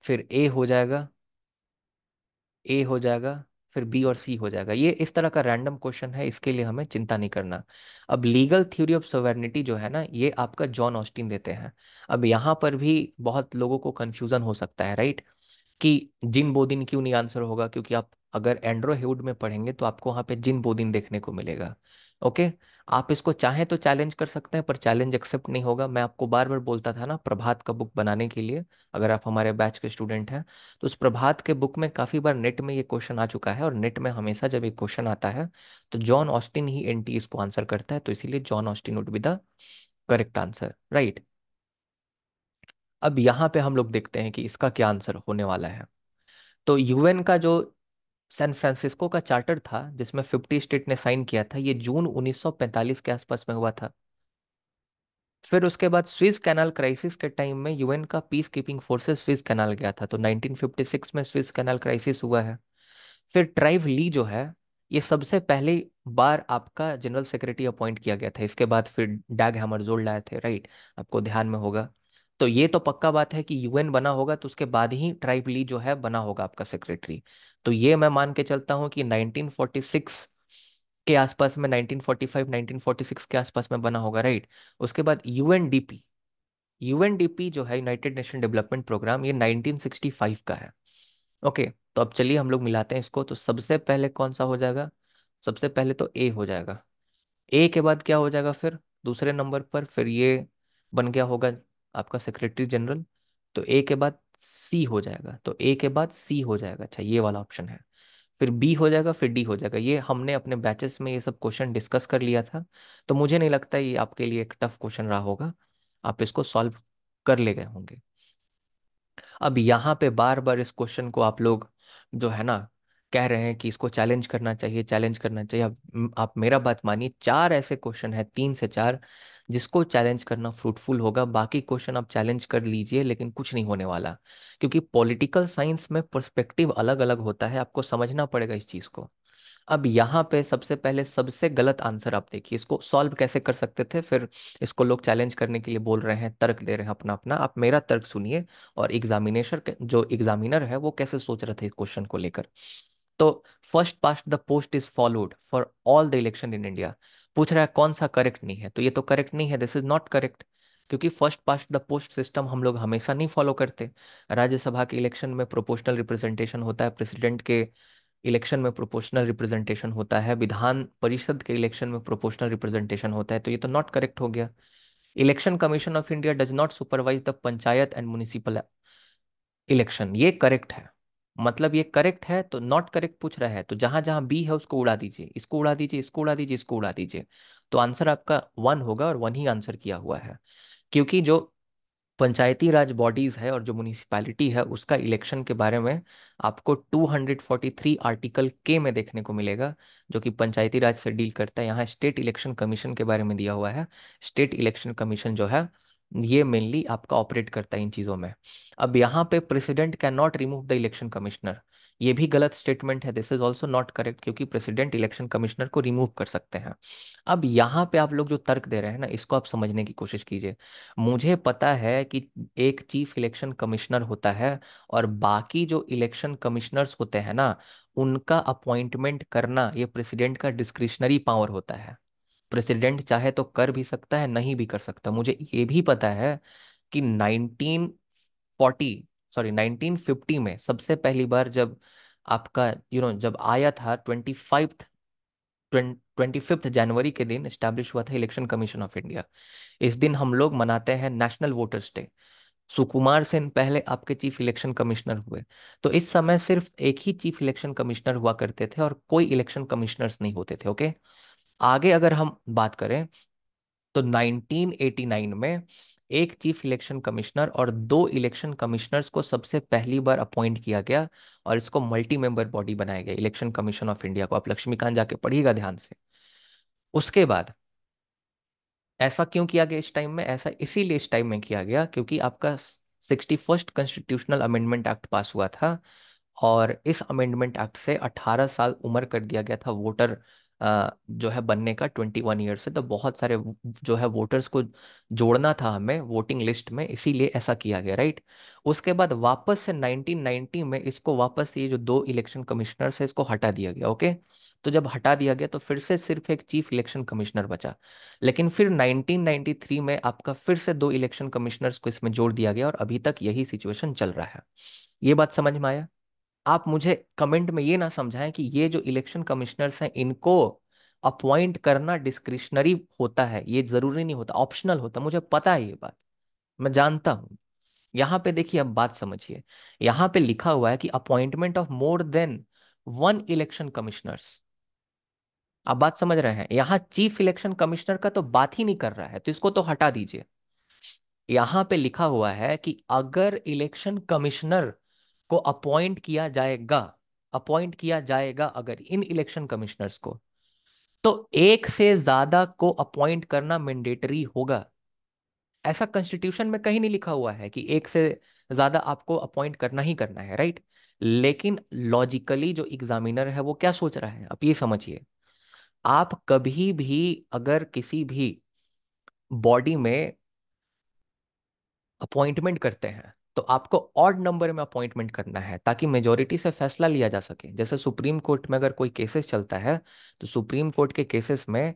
फिर ए हो जाएगा, ए हो जाएगा, फिर बी और सी हो जाएगा। ये इस तरह का रैंडम क्वेश्चन है, इसके लिए हमें चिंता नहीं करना। अब लीगल थ्योरी ऑफ सोवेरेनिटी जो है ना, ये आपका जॉन ऑस्टिन देते हैं। अब यहाँ पर भी बहुत लोगों को कंफ्यूजन हो सकता है, राइट, कि जिन बोदिन क्यों नहीं आंसर होगा, क्योंकि आप अगर एंड्रो हेउड में पढ़ेंगे तो आपको वहां पे जिन बोदिन देखने को मिलेगा। ओके, आप इसको चाहें तो चैलेंज कर सकते हैं, पर चैलेंज एक्सेप्ट नहीं होगा। मैं आपको बार बार बोलता था ना प्रभात का बुक बनाने के लिए, अगर आप हमारे बैच के स्टूडेंट हैं तो उस प्रभात के बुक में काफी बार नेट में ये क्वेश्चन आ चुका है। और नेट में हमेशा जब एक क्वेश्चन आता है तो जॉन ऑस्टिन ही एनटी इसको आंसर करता है। तो इसीलिए John Austin would be the correct answer, right. अब यहाँ पे हम लोग देखते हैं कि इसका क्या आंसर होने वाला है। तो यूएन का जो सैन फ्रांसिस्को का चार्टर था, जिसमें 50 स्टेट ने साइन किया था, ये जून 1945 के आसपास में हुआ था। फिर उसके बाद स्विस कैनाल क्राइसिस के टाइम में यूएन का peace keeping forces Swiss canal गया था, तो 1956 में स्विस कैनाल क्राइसिस हुआ है। फिर ट्राइव ली जो है, ये सबसे पहली बार आपका जनरल सेक्रेटरी अपॉइंट किया गया था। इसके बाद फिर डैग हैमरजोल्ड आए थे, राइट, आपको ध्यान में होगा। तो ये तो पक्का बात है कि यूएन बना होगा तो उसके बाद ही ट्राइब ली जो है बना होगा आपका सेक्रेटरी। तो ये मैं मान के चलता हूँ कि 1946 के आसपास में, 1945 1946 के आसपास में बना होगा, राइट। उसके बाद यूएनडीपी, यूएनडीपी जो है यूनाइटेड नेशन डेवलपमेंट प्रोग्राम, ये 1965 का है। ओके, तो अब चलिए हम लोग मिलाते हैं इसको। तो सबसे पहले कौन सा हो जाएगा? सबसे पहले तो ए हो जाएगा। ए के बाद क्या हो जाएगा फिर दूसरे नंबर पर? फिर ये बन गया होगा आपका सेक्रेटरी जनरल। तो ए के बाद सी हो जाएगा, तो ए के बाद सी हो जाएगा। अच्छा, ये वाला ऑप्शन है। फिर बी हो जाएगा, फिर डी हो जाएगा। ये हमने अपने बैचेस में ये सब क्वेश्चन डिस्कस कर लिया था। तो मुझे नहीं लगता ये आपके लिए एक टफ क्वेश्चन रहा होगा, आप इसको सॉल्व कर ले गए होंगे। अब यहाँ पे बार बार इस क्वेश्चन को आप लोग जो है ना कह रहे हैं कि इसको चैलेंज करना चाहिए, चैलेंज करना चाहिए। आप मेरा बात मानिए, 4 ऐसे क्वेश्चन है, 3 से 4, जिसको चैलेंज करना फ्रूटफुल होगा। बाकी क्वेश्चन आप चैलेंज कर लीजिए लेकिन कुछ नहीं होने वाला, क्योंकि पॉलिटिकल साइंस में पर्सपेक्टिव अलग अलग होता है, आपको समझना पड़ेगा इस चीज को। अब यहाँ पे सबसे पहले सबसे गलत आंसर आप देखिए, इसको सॉल्व कैसे कर सकते थे। फिर इसको लोग चैलेंज करने के लिए बोल रहे हैं, तर्क दे रहे हैं अपना अपना। आप मेरा तर्क सुनिए, और एग्जामिनेशन जो एग्जामिनर है वो कैसे सोच रहे थे इस क्वेश्चन को लेकर। तो first past the post is followed for all the election in India. पूछ रहा है कौन सा करेक्ट नहीं है, तो ये तो करेक्ट नहीं है, दिस इज नॉट करेक्ट। क्योंकि first past the post system हम लोग हमेशा नहीं फॉलो करते। राज्यसभा के इलेक्शन में प्रोपोर्शनल रिप्रेजेंटेशन होता है, प्रेसिडेंट के इलेक्शन में प्रोपोर्शनल रिप्रेजेंटेशन होता है, विधान परिषद के इलेक्शन में प्रोपोर्शनल रिप्रेजेंटेशन होता है, तो ये तो नॉट करेक्ट हो गया। Election commission of India does not supervise the panchayat and municipal election, ये करेक्ट है। मतलब ये करेक्ट है, तो नॉट करेक्ट पूछ रहा है, तो जहां जहां बी है उसको उड़ा दीजिए, इसको उड़ा दीजिए, इसको उड़ा दीजिए, इसको उड़ा दीजिए। तो आंसर आपका वन होगा, और वन ही आंसर किया हुआ है। क्योंकि जो पंचायती राज बॉडीज है और जो म्युनिसिपैलिटी है उसका इलेक्शन के बारे में आपको 243 आर्टिकल के में देखने को मिलेगा, जो कि पंचायती राज से डील करता है। यहाँ स्टेट इलेक्शन कमीशन के बारे में दिया हुआ है। स्टेट इलेक्शन कमीशन जो है ये मेनली आपका ऑपरेट करता है इन चीज़ों में। अब यहाँ पे president can not remove the election commissioner, ये भी गलत स्टेटमेंट है, this is also not correct, क्योंकि प्रेसिडेंट इलेक्शन कमिश्नर को रिमूव कर सकते हैं। अब यहाँ पे आप लोग जो तर्क दे रहे हैं ना, इसको आप समझने की कोशिश कीजिए। मुझे पता है कि एक चीफ इलेक्शन कमिश्नर होता है, और बाकी जो इलेक्शन कमिश्नर्स होते हैं ना, उनका अपॉइंटमेंट करना ये प्रेसिडेंट का डिस्क्रिशनरी पावर होता है। प्रेसिडेंट चाहे तो कर भी सकता है, नहीं भी कर सकता। मुझे ये भी पता है कि 1940 सॉरी 1950 में सबसे पहली बार जब आपका जब आया था 25 जनवरी के दिन स्टैब्लिश हुआ था इलेक्शन कमीशन ऑफ इंडिया। इस दिन हम लोग मनाते हैं national voters day. Sukumar Sen पहले आपके चीफ इलेक्शन कमिश्नर हुए। तो इस समय सिर्फ एक ही चीफ इलेक्शन कमिश्नर हुआ करते थे, और कोई इलेक्शन कमिश्नर्स नहीं होते थे। ओके, आगे अगर हम बात करें तो 1989 में एक चीफ इलेक्शन कमिश्नर और दो इलेक्शन कमिश्नर्स को सबसे पहली बार अपॉइंट किया गया, और इसको मल्टी मेंबर बॉडी बनाया गया, इलेक्शन कमीशन ऑफ इंडिया को। आप लक्ष्मीकांत जाके पढ़िएगा ध्यान से। उसके बाद ऐसा क्यों किया गया इस टाइम में? ऐसा इसीलिए इस टाइम में किया गया क्योंकि आपका 61st कॉन्स्टिट्यूशनल अमेंडमेंट एक्ट पास हुआ था, और इस अमेंडमेंट एक्ट से 18 साल उम्र कर दिया गया था वोटर जो है बनने का, 21 ईयर से। तो बहुत सारे जो है वोटर्स को जोड़ना था हमें वोटिंग लिस्ट में, इसीलिए ऐसा किया गया, राइट। उसके बाद वापस से 1990 में इसको वापस ये जो दो इलेक्शन कमिश्नर्स है इसको हटा दिया गया। ओके, तो जब हटा दिया गया तो फिर से सिर्फ एक चीफ इलेक्शन कमिश्नर बचा। लेकिन फिर 1993 में आपका फिर से दो इलेक्शन कमिश्नर्स को इसमें जोड़ दिया गया, और अभी तक यही सिचुएशन चल रहा है। ये बात समझ में आया? आप मुझे कमेंट में ये ना समझाएं कि ये जो इलेक्शन कमिश्नर्स हैं इनको अपॉइंट करना डिस्क्रिशनरी होता है, ये जरूरी नहीं होता, ऑप्शनल होता। मुझे पता है ये बात, मैं जानता हूं। यहाँ पे देखिए, अब बात समझिए। यहाँ पे लिखा हुआ है कि appointment of more than one election commissioners. आप बात समझ रहे हैं? यहाँ चीफ इलेक्शन कमिश्नर का तो बात ही नहीं कर रहा है, तो इसको तो हटा दीजिए। यहाँ पे लिखा हुआ है कि अगर इलेक्शन कमिश्नर को अपॉइंट किया जाएगा अगर इन इलेक्शन कमिश्नर्स को, तो एक से ज्यादा को अपॉइंट करना मैंडेटरी होगा। ऐसा कॉन्स्टिट्यूशन में कहीं नहीं लिखा हुआ है कि एक से ज्यादा आपको अपॉइंट करना ही करना है, राइट। लेकिन लॉजिकली जो एग्जामिनर है वो क्या सोच रहा है, आप ये समझिए। आप कभी भी अगर किसी भी बॉडी में अपॉइंटमेंट करते हैं तो आपको ऑड नंबर में अपॉइंटमेंट करना है, ताकि मेजोरिटी से फैसला लिया जा सके। जैसे सुप्रीम कोर्ट में अगर कोई केसेस चलता है, तो सुप्रीम कोर्ट के केसेस में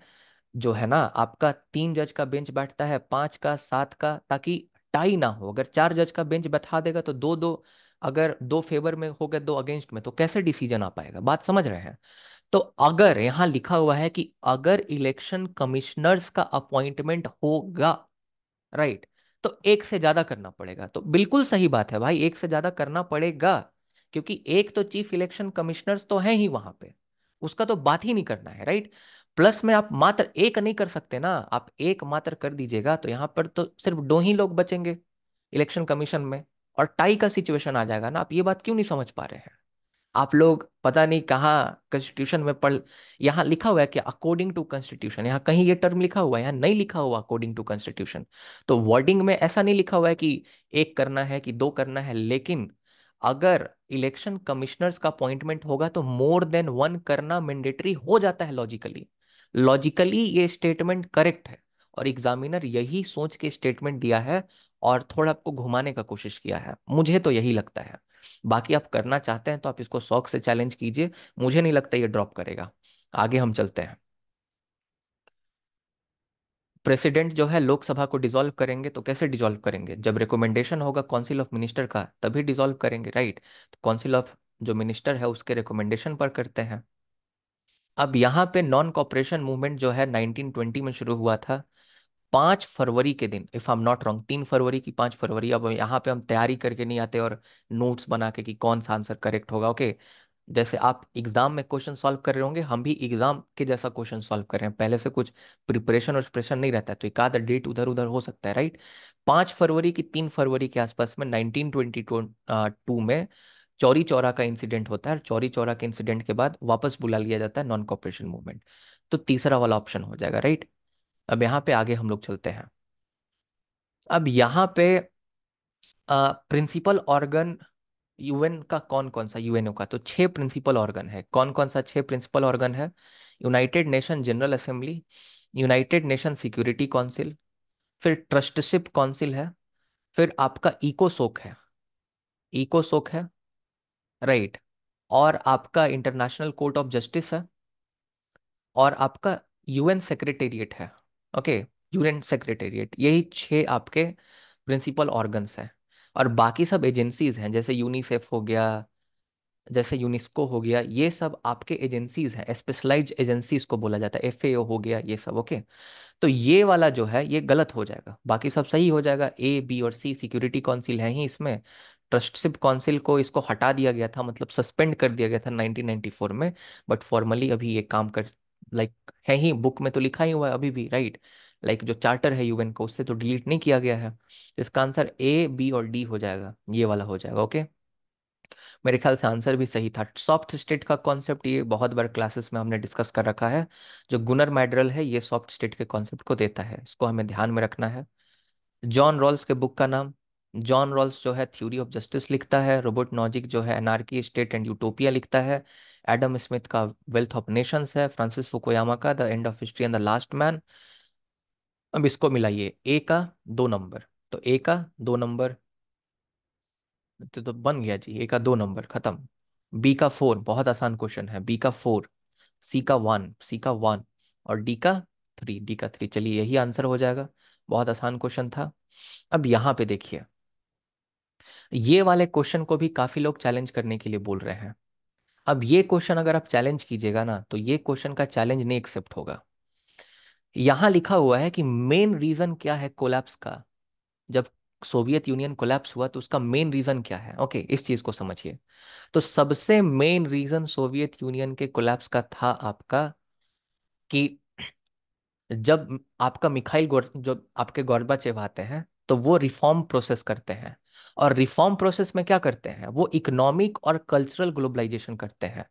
जो है ना, आपका 3 जज का बेंच बैठता है, 5 का 7 का, ताकि टाई ना हो। अगर 4 जज का बेंच बैठा देगा तो दो दो, अगर दो फेवर में हो गए, दो अगेंस्ट में, तो कैसे डिसीजन आ पाएगा? बात समझ रहे हैं? तो अगर यहाँ लिखा हुआ है कि अगर इलेक्शन कमिश्नर्स का अपॉइंटमेंट होगा, राइट, तो एक से ज्यादा करना पड़ेगा। तो बिल्कुल सही बात है भाई, एक से ज्यादा करना पड़ेगा, क्योंकि एक तो चीफ इलेक्शन कमिश्नर्स तो है ही वहां पे, उसका तो बात ही नहीं करना है, राइट। प्लस में आप मात्र एक नहीं कर सकते ना, आप एक मात्र कर दीजिएगा तो यहाँ पर तो सिर्फ दो ही लोग बचेंगे इलेक्शन कमीशन में, और टाई का सिचुएशन आ जाएगा ना। आप ये बात क्यों नहीं समझ पा रहे हैं? आप लोग पता नहीं कहाँ कॉन्स्टिट्यूशन में पढ़, यहाँ लिखा हुआ है कि अकॉर्डिंग टू कॉन्स्टिट्यूशन, यहाँ कहीं ये टर्म लिखा हुआ है? यहाँ नहीं लिखा हुआ अकॉर्डिंग टू कॉन्स्टिट्यूशन। तो वर्डिंग में ऐसा नहीं लिखा हुआ है कि एक करना है कि दो करना है, लेकिन अगर इलेक्शन कमिश्नर्स का अपॉइंटमेंट होगा तो मोर देन वन करना मैंडेटरी हो जाता है। लॉजिकली लॉजिकली ये स्टेटमेंट करेक्ट है, और एग्जामिनर यही सोच के स्टेटमेंट दिया है, और थोड़ा आपको घुमाने का कोशिश किया है, मुझे तो यही लगता है। बाकी आप करना चाहते हैं तो आप इसको शौक से चैलेंज कीजिए, मुझे नहीं लगता ये ड्रॉप करेगा। आगे हम चलते हैं। प्रेसिडेंट जो है लोकसभा को डिसॉल्व करेंगे, तो कैसे डिसॉल्व करेंगे? जब रिकमेंडेशन होगा काउंसिल ऑफ मिनिस्टर का तभी डिसॉल्व करेंगे, राइट। काउंसिल ऑफ जो मिनिस्टर है उसके रिकमेंडेशन पर करते हैं। अब यहाँ पे नॉन कॉपरेशन मूवमेंट जो है 1920 में शुरू हुआ था, 5 फरवरी के दिन, if I am not wrong, 3 फरवरी की 5 फरवरी। अब यहाँ पे हम तैयारी करके नहीं आते और नोट्स बना के कि कौन सा आंसर करेक्ट होगा, ओके। जैसे आप एग्जाम में क्वेश्चन सॉल्व कर रहे होंगे, हम भी एग्जाम के जैसा क्वेश्चन सॉल्व कर रहे हैं, पहले से कुछ प्रिपरेशन और प्रेशर नहीं रहता है, तो एक आधा डेट उधर उधर हो सकता है, राइट। 5 फरवरी की 3 फरवरी के आसपास में 1922 में चौरी चौरा का इंसिडेंट होता है, और चौरी चौरा के इंसिडेंट के बाद वापस बुला लिया जाता है नॉन कॉपरेशन मूवमेंट। तो तीसरा वाला ऑप्शन हो जाएगा, राइट। अब यहाँ पे आगे हम लोग चलते हैं। अब यहाँ पे प्रिंसिपल ऑर्गन यूएन का कौन कौन सा, यूएनओ का तो 6 प्रिंसिपल ऑर्गन है। कौन कौन सा 6 प्रिंसिपल ऑर्गन है? United nation general assembly, United nation security council, फिर ट्रस्टशिप काउंसिल है, फिर आपका इकोसोक है, इकोसोक है, राइट। और आपका इंटरनेशनल कोर्ट ऑफ जस्टिस है, और आपका यूएन सेक्रेटेरिएट है, ओके। यूएन सेक्रेटेरिएट, यही 6 आपके प्रिंसिपल ऑर्गन्स हैं। और बाकी सब एजेंसीज हैं, जैसे यूनिसेफ हो गया, जैसे यूनेस्को हो गया, ये सब आपके एजेंसीज हैं, स्पेशलाइज्ड एजेंसीज को बोला जाता है, एफएओ हो गया, ये सब, ओके। तो ये वाला जो है ये गलत हो जाएगा, बाकी सब सही हो जाएगा। ए बी और सी सिक्योरिटी काउंसिल है ही इसमें। ट्रस्टशिप काउंसिल को इसको हटा दिया गया था, मतलब सस्पेंड कर दिया गया था 1994 में। बट फॉर्मली अभी ये काम कर, लाइक, है ही, बुक में तो लिखा ही हुआ है अभी भी, राइट। लाइक जो चार्टर है यूएन का, उससे तो डिलीट नहीं किया गया है। तो इसका आंसर ए बी और डी हो जाएगा, ये वाला हो जाएगा, ओके। मेरे ख्याल से आंसर भी सही था। सॉफ्ट स्टेट का कॉन्सेप्ट ये बहुत बार क्लासेस में हमने डिस्कस कर रखा है। जो गुनर मैडरल है ये सॉफ्ट स्टेट के कॉन्सेप्ट को देता है, इसको हमें ध्यान में रखना है। जॉन रॉल्स के बुक का नाम, जॉन रॉल्स जो है थ्योरी ऑफ जस्टिस लिखता है, रोबर्ट नॉजिक जो है एनार्की स्टेट एंड यूटोपिया लिखता है, एडम स्मिथ का वेल्थ ऑफ नेशंस है, फ्रांसिस फुकुयामा का the end of history and the last man. अब इसको मिलाइए, ए का 2 नंबर, तो ए का 2 नंबर, तो बन गया जी, ए का 2 नंबर खत्म। बी का 4, बहुत आसान क्वेश्चन है, बी का 4, सी का 1, सी का 1, और डी का 3, डी का 3, चलिए यही आंसर हो जाएगा। बहुत आसान क्वेश्चन था। अब यहाँ पे देखिए, ये वाले क्वेश्चन को भी काफी लोग चैलेंज करने के लिए बोल रहे हैं। अब ये क्वेश्चन अगर आप चैलेंज कीजिएगा ना, तो ये क्वेश्चन का चैलेंज नहीं एक्सेप्ट होगा। यहाँ लिखा हुआ है कि मेन रीजन क्या है कोलैप्स का। जब सोवियत यूनियन कोलैप्स हुआ तो उसका मेन रीजन क्या है, ओके, इस चीज को समझिए। तो सबसे मेन रीजन सोवियत यूनियन के कोलैप्स का था आपका, कि जब आपका जो आपके गोर्बाचेव आते हैं, तो वो रिफॉर्म प्रोसेस करते हैं। और रिफॉर्म प्रोसेस में क्या करते हैं, वो इकोनॉमिक और कल्चरल ग्लोबलाइजेशन करते हैं।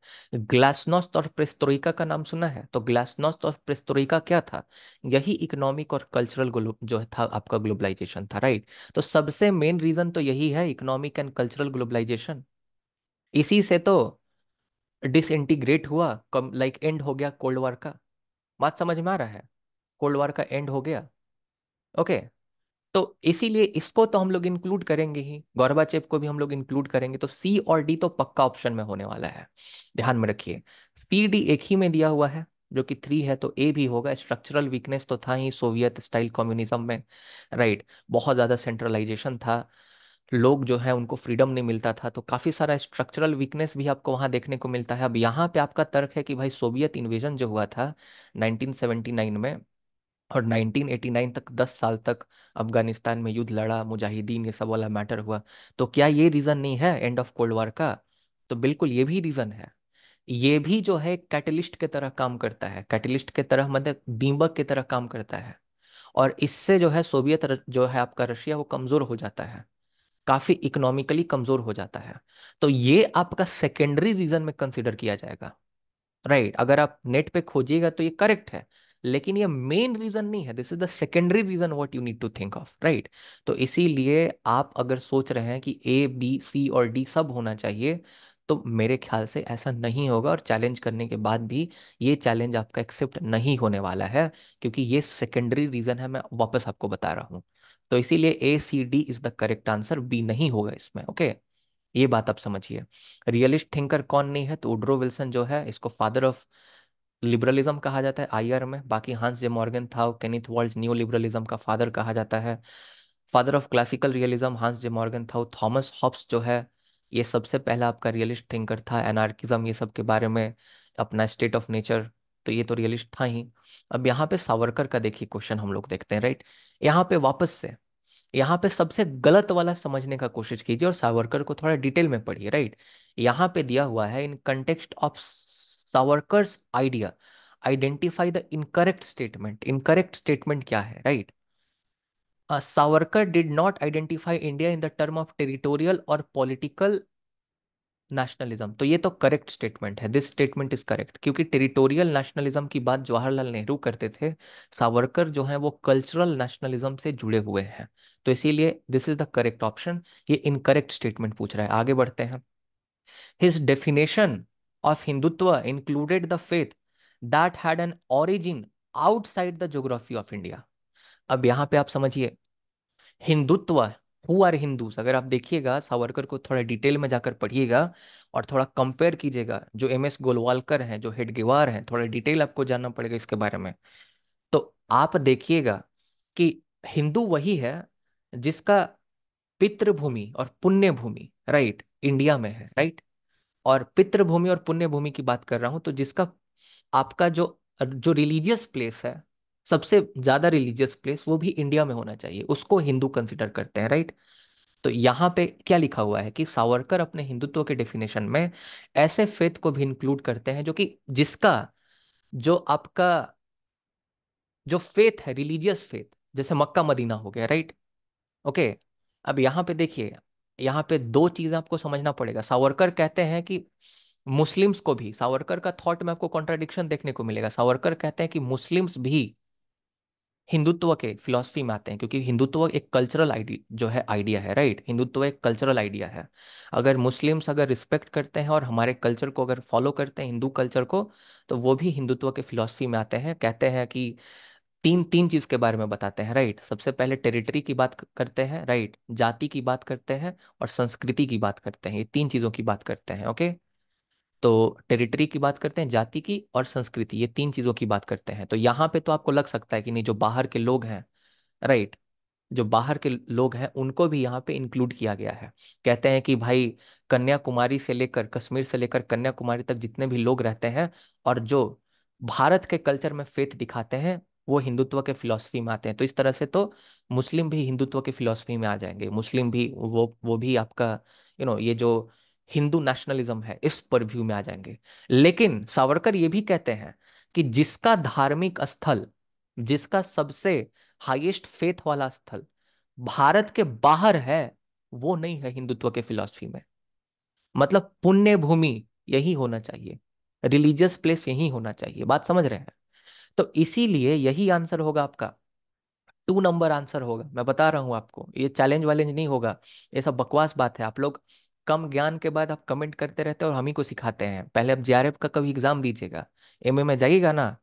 ग्लासनोस्ट और प्रेस्ट्रोइका का नाम सुना है? तो ग्लासनोस्ट और प्रेस्ट्रोइका क्या था? यही इकोनॉमिक और कल्चरल जो था आपका ग्लोबलाइजेशन था, राइट। तो सबसे मेन रीजन तो यही है, इकोनॉमिक एंड कल्चरल ग्लोबलाइजेशन। इसी से तो डिसइंटीग्रेट हुआ, कम लाइक एंड हो गया कोल्ड वॉर का। बात समझ में आ रहा है? कोल्ड वॉर का एंड हो गया, ओके। तो इसीलिए इसको तो हम लोग इंक्लूड करेंगे ही, गोर्बाचेव को भी हम लोग इंक्लूड करेंगे, तो सी और डी तो पक्का ऑप्शन में होने वाला है। ध्यान में रखिए, सी डी एक ही में दिया हुआ है जो कि 3 है, तो ए भी होगा। स्ट्रक्चरल वीकनेस तो था ही सोवियत स्टाइल कम्युनिज्म में, राइट। बहुत ज्यादा सेंट्रलाइजेशन था, लोग जो है उनको फ्रीडम नहीं मिलता था, तो काफी सारा स्ट्रक्चरल वीकनेस भी आपको वहां देखने को मिलता है। अब यहाँ पे आपका तर्क है कि भाई सोवियत इन्वेजन जो हुआ था 1979 में, और 1989 तक 10 साल तक अफगानिस्तान में युद्ध लड़ा, मुजाहिदीन, ये सब वाला मैटर हुआ, तो क्या ये रीजन नहीं है एंड ऑफ कोल्ड वॉर का? तो बिल्कुल ये भी रीजन है। ये भी जो है कैटलिस्ट के तरह काम करता है, कैटलिस्ट के तरह मतलब दीमक की तरह काम करता है। और इससे जो है जो है आपका रशिया वो कमजोर हो जाता है, काफी इकोनॉमिकली कमजोर हो जाता है। तो ये आपका सेकेंडरी रीजन में कंसिडर किया जाएगा, राइट। अगर आप नेट पे खोजिएगा तो ये करेक्ट है, लेकिन ये मेन रीजन नहीं है, this is the secondary reason what you need to think of, right. तो इसीलिए आप अगर सोच रहे हैं कि ए बी सी और डी सब होना चाहिए, तो मेरे ख्याल से ऐसा नहीं होगा, और चैलेंज करने के बाद भी ये चैलेंज आपका एक्सेप्ट नहीं होने वाला है, क्योंकि ये सेकेंडरी रीजन है, मैं वापस आपको बता रहा हूँ। तो इसीलिए A C D is the correct answer, B नहीं होगा इसमें, ओके। ये बात आप समझिए। रियलिस्ट थिंकर कौन नहीं है? तो वुड्रो विल्सन जो है, इसको फादर ऑफ लिबरलिज्म कहा जाता है आईआर में। बाकी हांस जे मॉर्गन था, केनिथ वॉल्ज न्यू लिबरलिज्म का फादर कहा जाता है। Father of classical realism Hans J Morgan था, थॉमस हॉब्स जो है ये सबसे पहला आपका रियलिस्ट थिंकर था। एनार्किज्म ये सब के बारे में, अपना स्टेट ऑफ नेचर, तो ये तो रियलिस्ट था ही। अब यहाँ पे सावरकर का देखिए क्वेश्चन हम लोग देखते हैं, राइट। यहाँ पे वापस से, यहाँ पे सबसे गलत वाला समझने का कोशिश कीजिए और सावरकर को थोड़ा डिटेल में पढ़िए, राइट। यहाँ पे दिया हुआ है, in context of Savarkar's idea identify the incorrect statement. Incorrect statement क्या है, right. Savarkar did not identify India in the term of territorial और पॉलिटिकल नेशनलिज्म। तो ये तो करेक्ट स्टेटमेंट है, दिस स्टेटमेंट इज करेक्ट, क्योंकि टेरिटोरियल नेशनलिज्म की बात जवाहरलाल नेहरू करते थे। सावरकर जो है वो कल्चरल नेशनलिज्म से जुड़े हुए हैं, तो इसीलिए this is the correct option. ये इनकरेक्ट स्टेटमेंट पूछ रहा है, आगे बढ़ते हैं। His definition of Hindutva included the faith that had an origin outside the geography of India. अब यहाँ पे आप समझिए, हिंदुत्व, हु आर हिंदूज, अगर आप देखिएगा सावरकर को थोड़ा डिटेल में जाकर पढ़िएगा और थोड़ा कंपेयर कीजिएगा, जो MS गोलवालकर हैं, जो हेडगेवार हैं, थोड़ा डिटेल आपको जानना पड़ेगा इसके बारे में। तो आप देखिएगा कि हिंदू वही है जिसका पितृभूमि और पुण्य भूमि, राइट, इंडिया में है, राइट। और पितृभूमि और पुण्य भूमि की बात कर रहा हूं, तो जिसका आपका जो जो रिलीजियस प्लेस है, सबसे ज्यादा रिलीजियस प्लेस, वो भी इंडिया में होना चाहिए, उसको हिंदू कंसिडर करते हैं, राइट। तो यहाँ पे क्या लिखा हुआ है कि सावरकर अपने हिंदुत्व के डेफिनेशन में ऐसे फेथ को भी इंक्लूड करते हैं जो कि जिसका जो आपका जो फेथ है, रिलीजियस फेथ, जैसे मक्का मदीना हो गया, राइट। ओके। अब यहाँ पे देखिए, यहाँ पे दो चीजें आपको समझना पड़ेगा। सावरकर कहते हैं कि मुस्लिम्स को भी, सावरकर का थॉट में आपको कॉन्ट्राडिक्शन देखने को मिलेगा। सावरकर कहते हैं कि मुस्लिम्स भी हिंदुत्व के फिलॉसफी में आते हैं, क्योंकि हिंदुत्व एक कल्चरल आइडिया जो है, आइडिया है, राइट। हिंदुत्व एक कल्चरल आइडिया है। अगर मुस्लिम्स अगर रिस्पेक्ट करते हैं और हमारे कल्चर को अगर फॉलो करते हैं, हिंदू कल्चर को, तो वो भी हिंदुत्व के फिलॉसफी में आते हैं। कहते हैं कि तीन तीन चीज के बारे में बताते हैं, राइट। सबसे पहले टेरिटरी की बात करते हैं, राइट, जाति की बात करते हैं और संस्कृति की बात करते हैं। ये तीन चीजों की बात करते हैं, ओके। तो टेरिटरी की बात करते हैं, जाति की और संस्कृति, ये तीन चीजों की बात करते हैं। तो यहाँ पे तो आपको लग सकता है कि नहीं, जो बाहर के लोग हैं, राइट, जो बाहर के लोग हैं उनको भी यहाँ पे इंक्लूड किया गया है। कहते हैं कि भाई, कन्याकुमारी से लेकर, कश्मीर से लेकर कन्याकुमारी तक जितने भी लोग रहते हैं और जो भारत के कल्चर में फेथ दिखाते हैं, वो हिंदुत्व के फिलॉसफी में आते हैं। तो इस तरह से तो मुस्लिम भी हिंदुत्व के फिलॉसफी में आ जाएंगे। मुस्लिम भी वो भी आपका ये जो हिंदू नेशनलिज्म है, इस परव्यू में आ जाएंगे। लेकिन सावरकर ये भी कहते हैं कि जिसका धार्मिक स्थल, जिसका सबसे हाईएस्ट फेथ वाला स्थल भारत के बाहर है, वो नहीं है हिंदुत्व के फिलॉसफी में। मतलब पुण्य भूमि यही होना चाहिए, रिलीजियस प्लेस यही होना चाहिए। बात समझ रहे हैं? तो इसीलिए यही आंसर होगा आपका, 2 नंबर आंसर होगा। मैं बता रहा हूं आपको, ये चैलेंज वालेंज नहीं होगा। ये सब बकवास बात है। आप लोग कम ज्ञान के बाद आप कमेंट करते रहते हैं और हम ही को सिखाते हैं। पहले आप JRF का कभी एग्जाम दीजिएगा, MA में जाइएगा ना,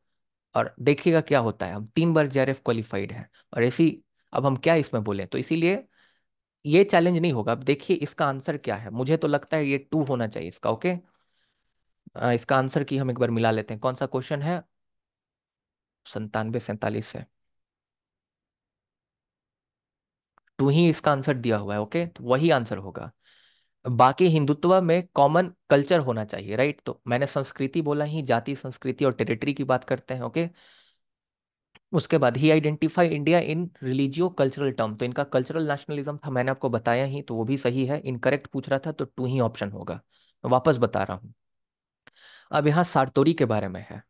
और देखिएगा क्या होता है। हम 3 बार JRF क्वालिफाइड हैं, और ऐसी, अब हम क्या इसमें बोले, तो इसीलिए ये चैलेंज नहीं होगा। अब देखिए इसका आंसर क्या है, मुझे तो लगता है ये 2 होना चाहिए इसका, ओके। इसका आंसर की हम एक बार मिला लेते हैं, कौन सा क्वेश्चन है, 97 47 है, 2 ही इसका आंसर दिया हुआ है, ओके, तो वही आंसर होगा। बाकी हिंदुत्व में कॉमन कल्चर होना चाहिए, राइट। तो मैंने संस्कृति बोला ही, जाति, संस्कृति और टेरिटरी की बात करते हैं, ओके। उसके बाद ही identify India in religio cultural term, तो इनका कल्चरल नेशनलिज्म था, मैंने आपको बताया ही, तो वो भी सही है। इनकरेक्ट पूछ रहा था तो 2 ही ऑप्शन होगा। मैं वापस बता रहा हूँ। अब यहाँ सारतोरी के बारे में है।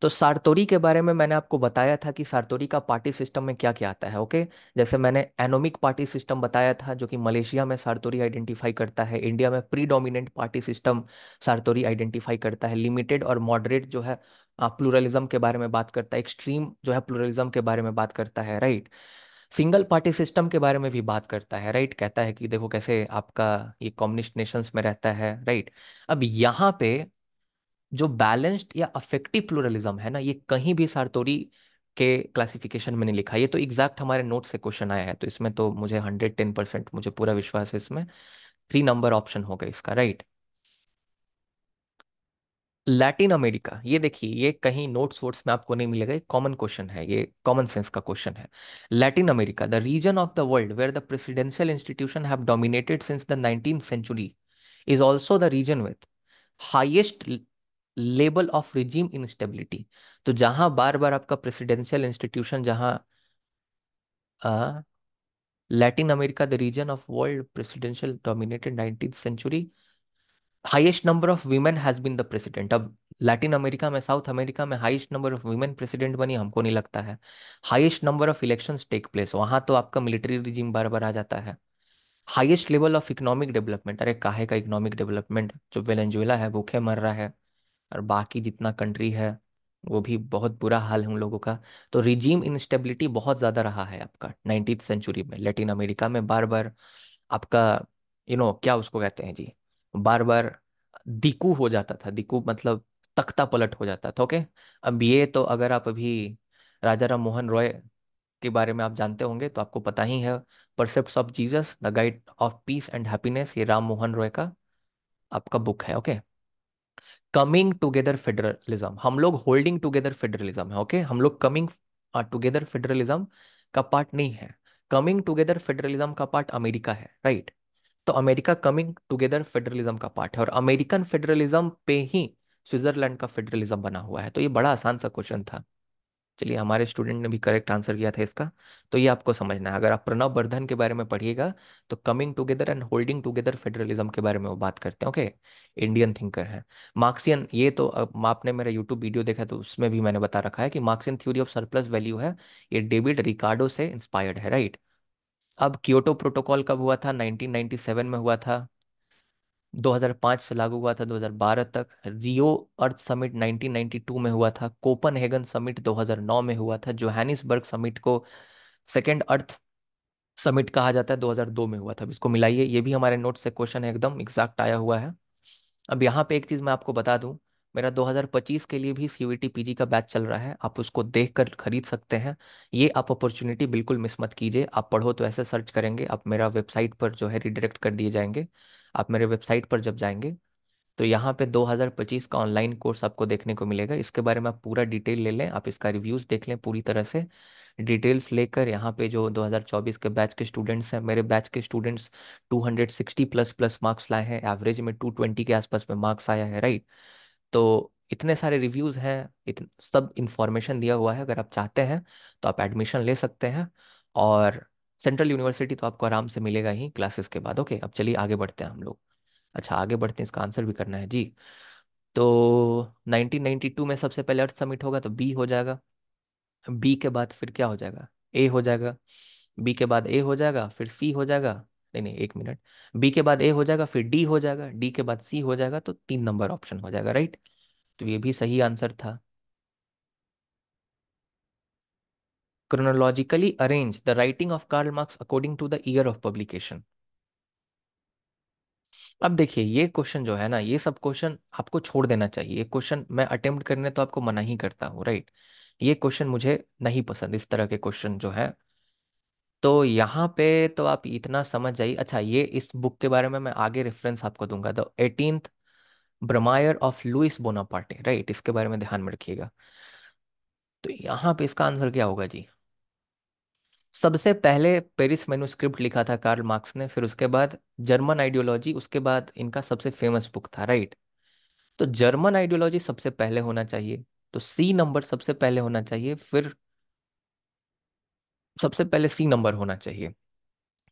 तो सारतोरी के बारे में मैंने आपको बताया था कि सारतोरी का पार्टी सिस्टम में क्या क्या आता है, ओके। जैसे मैंने एनोमिक पार्टी सिस्टम बताया था, जो कि मलेशिया में सारतोरी आइडेंटिफाई करता है। इंडिया में प्रीडोमिनेंट पार्टी सिस्टम सारतोरी आइडेंटिफाई करता है। लिमिटेड और मॉडरेट जो है प्लूरलिज्म के बारे में बात करता है। एक्सट्रीम जो है प्लूरलिज्म के बारे में बात करता है, राइट। सिंगल पार्टी सिस्टम के बारे में भी बात करता है, राइट। कहता है कि देखो कैसे आपका ये कम्युनिस्ट नेशंस में रहता है, राइट। अब यहाँ पे जो बैलेंस्ड या अफेक्टिव प्लूरलिज्म है ना, ये कहीं भी सारतोरी के क्लासिफिकेशन में नहीं लिखा। ये तो एग्जैक्ट हमारे नोट से क्वेश्चन आया है, तो इसमें तो मुझे 110% मुझे पूरा विश्वास है इसमें। 3 नंबर ऑप्शन होगा इसका, राइट। लैटिन अमेरिका, ये देखिए, ये कहीं नोट्स वोट्स में आपको नहीं मिलेगा, ये कॉमन क्वेश्चन है, ये कॉमन सेंस का क्वेश्चन है। Latin America, the region of the world where the presidential institution have dominated since the 19th century is also the region with highest level of regime instability. तो जहां बार बार आपका प्रेसिडेंशियल इंस्टीट्यूशन, जहां Latin America the region of world presidential dominated 19th century, highest number of women has been the president. अब लैटिन अमेरिका में, साउथ अमेरिका में highest number of women president बनी, हमको नहीं लगता है। Highest number of elections take place, वहां तो आपका मिलिट्री रिजीम बार बार आ जाता है। Highest level of economic development, अरे काहे का इकोनॉमिक डेवलपमेंट, जो वेनेजुएला है भूखे मर रहा है, और बाकी जितना कंट्री है वो भी बहुत बुरा हाल है उन लोगों का। तो रिजीम इंस्टेबिलिटी बहुत ज़्यादा रहा है आपका 19th सेंचुरी में लैटिन अमेरिका में। बार बार आपका क्या उसको कहते हैं जी, बार बार दिकू हो जाता था। दिकू मतलब तख्ता पलट हो जाता था। ओके। अब ये तो अगर आप अभी राजा राम मोहन रॉय के बारे में आप जानते होंगे तो आपको पता ही है। Precepts of Jesus the guide of peace and happiness, ये राम मोहन रॉय का आपका बुक है। ओके। कमिंग टुगेदर फेडरलिज्म, हम लोग होल्डिंग टुगेदर फेडरलिज्म है। ओके, हम लोग कमिंग टुगेदर फेडरलिज्म का पार्ट नहीं है। कमिंग टुगेदर फेडरलिज्म का पार्ट अमेरिका है, राइट। तो अमेरिका कमिंग टुगेदर फेडरलिज्म का पार्ट है, और अमेरिकन फेडरलिज्म पे ही स्विट्जरलैंड का फेडरलिज्म बना हुआ है। तो ये बड़ा आसान सा क्वेश्चन था। चलिए, हमारे स्टूडेंट ने भी करेक्ट आंसर किया था इसका। तो ये आपको समझना है। अगर आप प्रणब वर्धन के बारे में पढ़िएगा तो coming together and holding together federalism के बारे में वो बात करते हैं। ओके, इंडियन थिंकर है मार्क्सियन। ये तो अब आपने मेरा यूट्यूब वीडियो देखा तो उसमें भी मैंने बता रखा है कि Marxian theory of surplus value है, ये डेविड रिकार्डो से इंस्पायर्ड है, राइट। अब क्योटो प्रोटोकॉल कब हुआ था? 1997 में हुआ था। 2005 से लागू हुआ था 2012 तक। रियो अर्थ समिट 1992 में हुआ था। कोपनहेगन समिट 2009 में हुआ था। जोहानिसबर्ग समिट को सेकेंड अर्थ समिट कहा जाता है, 2002 में हुआ था। अब इसको मिलाइए, ये भी हमारे नोट से क्वेश्चन है, एकदम एग्जैक्ट आया हुआ है। अब यहाँ पे एक चीज़ मैं आपको बता दूं, मेरा 2025 के लिए भी सीयूईटी पीजी का बैच चल रहा है, आप उसको देख कर खरीद सकते हैं। ये आप अपॉर्चुनिटी बिल्कुल मिस मत कीजिए। आप पढ़ो तो ऐसे सर्च करेंगे, आप मेरा वेबसाइट पर जो है रिडायरेक्ट कर दिए जाएंगे। आप मेरे वेबसाइट पर जब जाएंगे तो यहाँ पे 2025 का ऑनलाइन कोर्स आपको देखने को मिलेगा। इसके बारे में आप पूरा डिटेल ले लें, आप इसका रिव्यूज़ देख लें पूरी तरह से। डिटेल्स लेकर यहाँ पे जो 2024 के बैच के स्टूडेंट्स हैं, मेरे बैच के स्टूडेंट्स 260 प्लस प्लस मार्क्स लाए हैं, एवरेज में 220 के आसपास में मार्क्स आया है, राइट। तो इतने सारे रिव्यूज़ हैं, सब इंफॉर्मेशन दिया हुआ है। अगर आप चाहते हैं तो आप एडमिशन ले सकते हैं, और सेंट्रल यूनिवर्सिटी तो आपको आराम से मिलेगा ही क्लासेस के बाद। ओके, अब चलिए आगे बढ़ते हैं हम लोग। अच्छा, आगे बढ़ते हैं, इसका आंसर भी करना है जी। तो 1992 में सबसे पहले अर्थ समिट होगा तो बी हो जाएगा। बी के बाद फिर क्या हो जाएगा? ए हो जाएगा। बी के बाद ए हो जाएगा, फिर सी हो जाएगा। नहीं नहीं, एक मिनट। बी के बाद ए हो जाएगा, फिर डी हो जाएगा, डी के बाद सी हो जाएगा, तो 3 नंबर ऑप्शन हो जाएगा, राइट। तो ये भी सही आंसर था। Chronologically arrange the writing of Karl Marx according to the year of publication. अब देखिए, ये क्वेश्चन जो है ना, ये सब क्वेश्चन आपको छोड़ देना चाहिए। ये क्वेश्चन मैं अटेम्प्ट करने तो आपको मना ही करता हूँ, राइट। ये क्वेश्चन मुझे नहीं पसंद, इस तरह के क्वेश्चन जो है। तो यहाँ पे तो आप इतना समझ जाइए। अच्छा, ये इस बुक के बारे में मैं आगे रेफरेंस आपको दूंगा, the 18th Brumaire of Louis Bonaparte, right. इसके बारे में ध्यान में रखिएगा। तो यहाँ पे इसका आंसर क्या होगा जी? सबसे पहले पेरिस मैन्युस्क्रिप्ट लिखा था कार्ल मार्क्स ने, फिर उसके बाद जर्मन आइडियोलॉजी, उसके बाद इनका सबसे फेमस बुक था, राइट। तो जर्मन आइडियोलॉजी सबसे पहले होना चाहिए, तो सी नंबर सबसे पहले होना चाहिए। फिर सबसे पहले सी नंबर होना चाहिए।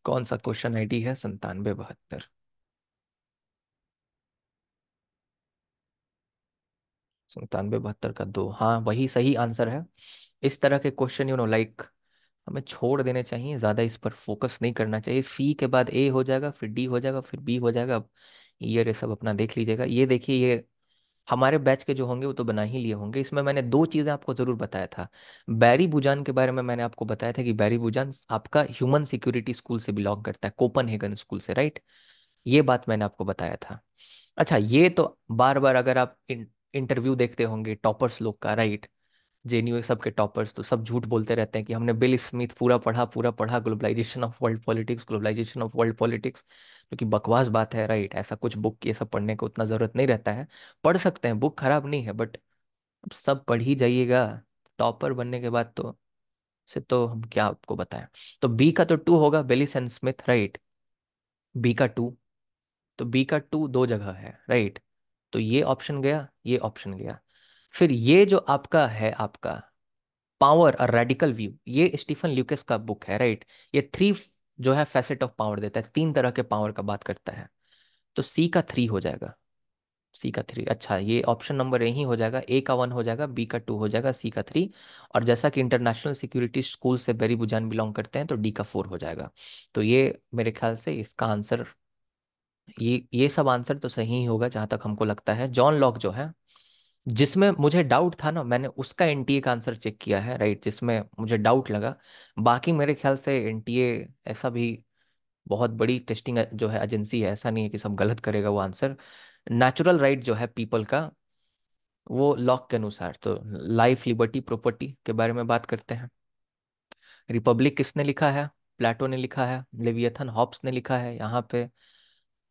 कौन सा क्वेश्चन आईडी है? 9772। 9772 का 2, हाँ वही सही आंसर है। इस तरह के क्वेश्चन लाइक हमें छोड़ देने चाहिए, ज़्यादा इस पर फोकस नहीं करना चाहिए। सी के बाद ए हो जाएगा, फिर डी हो जाएगा, फिर बी हो जाएगा। अब ये सब अपना देख लीजिएगा। ये देखिए, ये हमारे बैच के जो होंगे वो तो बना ही लिए होंगे। इसमें मैंने 2 चीज़ें आपको ज़रूर बताया था। बैरी बुजान के बारे में मैंने आपको बताया था कि बैरी बुजान आपका ह्यूमन सिक्योरिटी स्कूल से बिलोंग करता है, कोपनहेगन स्कूल से, राइट। ये बात मैंने आपको बताया था। अच्छा, ये तो बार बार अगर आप इंटरव्यू देखते होंगे टॉपर्स लोग का, राइट। जेएनयू सब के टॉपर्स तो सब झूठ बोलते रहते हैं कि हमने बिल स्मिथ पूरा पढ़ा, globalization of world politics, globalization of world politics, जो कि बकवास बात है, राइट। ऐसा कुछ बुक ये सब पढ़ने को उतना जरूरत नहीं रहता है। पढ़ सकते हैं, बुक खराब नहीं है, बट अब सब पढ़ ही जाइएगा। टॉपर बनने के बाद तो से तो हम क्या आपको बताएं। तो बी का तो 2 होगा, Baylis and Smith, right. B का 2। तो बी का टू दो जगह है, राइट। तो ये ऑप्शन गया, ये ऑप्शन गया। फिर ये जो आपका है, आपका पावर और रेडिकल व्यू, ये स्टीफन ल्यूकेस का बुक है, राइट। ये थ्री जो है फैसेट ऑफ पावर देता है, तीन तरह के पावर का बात करता है। तो सी का थ्री हो जाएगा, सी का थ्री। अच्छा, ये ऑप्शन नंबर यही हो जाएगा, ए का वन हो जाएगा, बी का टू हो जाएगा, सी का थ्री। और जैसा कि इंटरनेशनल सिक्योरिटी स्कूल से बेरी बुजान बिलोंग करते हैं, तो डी का फोर हो जाएगा। तो ये मेरे ख्याल से इसका आंसर, ये सब आंसर तो सही ही होगा जहां तक हमको लगता है। जॉन लॉक जो है, जिसमें मुझे डाउट था ना, मैंने उसका एनटीए का आंसर चेक किया है, राइट, जिसमें मुझे डाउट लगा। बाकी मेरे ख्याल से एनटीए ऐसा भी बहुत बड़ी टेस्टिंग जो है एजेंसी है, ऐसा नहीं है कि सब गलत करेगा वो आंसर। नेचुरल राइट जो है पीपल का, वो लॉक के अनुसार तो लाइफ, लिबर्टी, प्रॉपर्टी के बारे में बात करते हैं। रिपब्लिक किसने लिखा है? प्लेटो ने लिखा है। लेवियथन हॉब्स ने लिखा है। यहाँ पे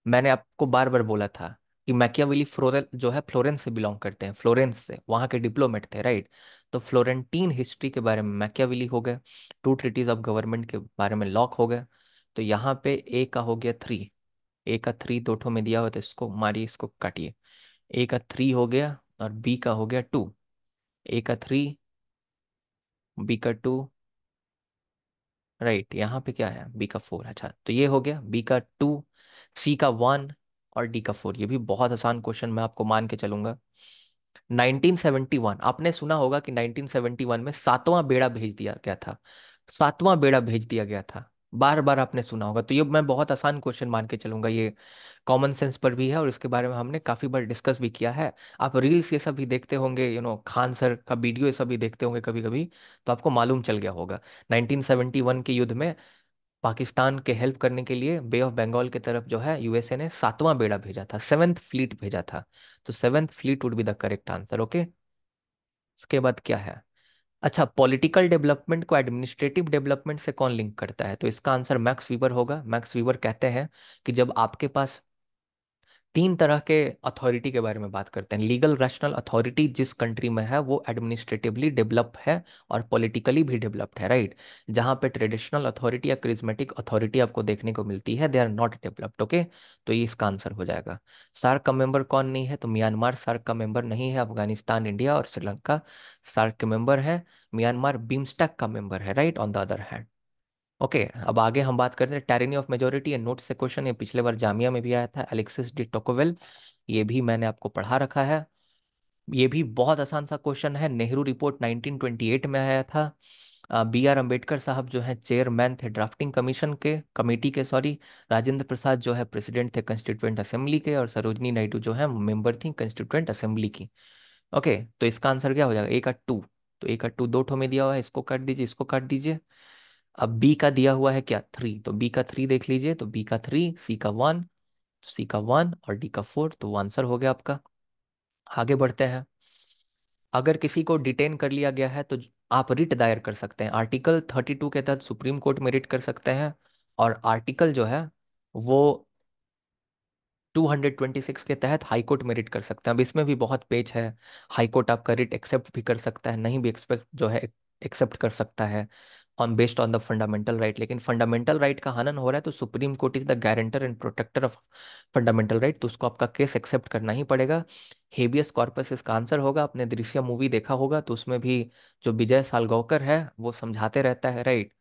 मैंने आपको बार बार बोला था कि मैकियावेली फ्लोरेंस जो है, फ्लोरेंस से बिलोंग करते हैं, फ्लोरेंस से, वहाँ के डिप्लोमेट थे, राइट। तो फ्लोरेंटीन हिस्ट्री के बारे में मैकियावेली हो गए। टू ट्रिटीज ऑफ गवर्नमेंट के बारे में लॉक हो गए। तो यहाँ पे ए का हो गया थ्री, ए का थ्री दो ठो में दिया हुआ, तो इसको मारिए, इसको काटिए। ए का थ्री हो गया और बी का हो गया टू। ए का थ्री, बी का टू, राइट। यहाँ पे क्या है? बी का फोर। अच्छा, तो ये हो गया बी का टू, सी का वन और डी का फोर। ये भी बहुत आसान क्वेश्चन, मैं आपको मान के चलूंगा। 1971, आपने सुना होगा कि 1971 में सातवां बेड़ा भेज दिया गया था, सातवां बेड़ा भेज दिया गया था, बार बार आपने सुना होगा। तो ये मैं बहुत आसान क्वेश्चन मान के चलूंगा, ये कॉमन सेंस पर भी है और इसके बारे में हमने काफी बार डिस्कस भी किया है। आप रील्स ये सब भी देखते होंगे, खान सर का वीडियो ये सब भी देखते होंगे कभी कभी, तो आपको मालूम चल गया होगा। 1971 के युद्ध में पाकिस्तान के हेल्प करने के लिए बे ऑफ बंगाल की तरफ जो है यूएसए ने सातवां बेड़ा भेजा था, सेवेंथ फ्लीट भेजा था। तो seventh fleet would be the correct answer, okay. उसके बाद क्या है? अच्छा, पॉलिटिकल डेवलपमेंट को एडमिनिस्ट्रेटिव डेवलपमेंट से कौन लिंक करता है? तो इसका आंसर मैक्स वीबर होगा। मैक्स वीबर कहते हैं कि जब आपके पास तीन तरह के अथॉरिटी के बारे में बात करते हैं, लीगल रैशनल अथॉरिटी जिस कंट्री में है वो एडमिनिस्ट्रेटिवली डेवलप है और पॉलिटिकली भी डेवलप्ड है, राइट। जहाँ पे ट्रेडिशनल अथॉरिटी या क्रिज्मेटिक अथॉरिटी आपको देखने को मिलती है, they are not developed, okay. तो ये इसका आंसर हो जाएगा। सार्क का मेंबर कौन नहीं है? तो म्यांमार सार्क का मेंबर नहीं है, अफगानिस्तान, इंडिया और श्रीलंका सार्क के मेंबर है। म्यांमार बिम्स्टेक का मेंबर है, right, on the other hand. Okay, अब आगे हम बात करते हैं tyranny of majority and note से क्वेश्चन। ये पिछले बार जामिया में भी आया था, एलेक्सिस डी टोकोवेल। ये भी मैंने आपको पढ़ा रखा है। ये भी बहुत आसान सा क्वेश्चन है। नेहरू रिपोर्ट 1928 में आया था। बी आर अम्बेडकर साहब जो है चेयरमैन थे ड्राफ्टिंग कमीशन के, कमेटी के, सॉरी। राजेंद्र प्रसाद जो है प्रेसिडेंट थे कंस्टिट्यूएंट असेंबली के, और सरोजनी नायडू जो है मेंबर थी कंस्टिट्यूएंट असेंबली की। ओके, तो इसका आंसर क्या हो जाएगा? ए का टू। तो ए का टू दो ठो में दिया हुआ है, इसको काट दीजिए, इसको काट दीजिए। अब बी का दिया हुआ है क्या? थ्री। तो बी का थ्री देख लीजिए, तो बी का थ्री, सी का वन, सी का वन और डी का फोर, तो वो आंसर हो गया आपका। आगे बढ़ते हैं। अगर किसी को डिटेन कर लिया गया है तो आप रिट दायर कर सकते हैं। आर्टिकल 32 के तहत सुप्रीम कोर्ट में रिट कर सकते हैं। और आर्टिकल जो है वो 226 के तहत हाई कोर्ट में रिट कर सकते हैं। अब इसमें भी बहुत पेच है। हाई कोर्ट आपका रिट एक्सेप्ट भी कर सकता है, नहीं भी एक्सपेक्ट जो है एक्सेप्ट कर सकता है on based on the fundamental right. लेकिन फंडामेंटल राइट का हनन हो रहा है तो Supreme Court is the guarantor and protector of fundamental right, तो उसको आपका केस एक्सेप्ट करना ही पड़ेगा। हेबियस कॉर्पस इसका आंसर होगा। आपने दृश्य मूवी देखा होगा तो उसमें भी जो विजय सालगांवकर है वो समझाते रहता है, राइट,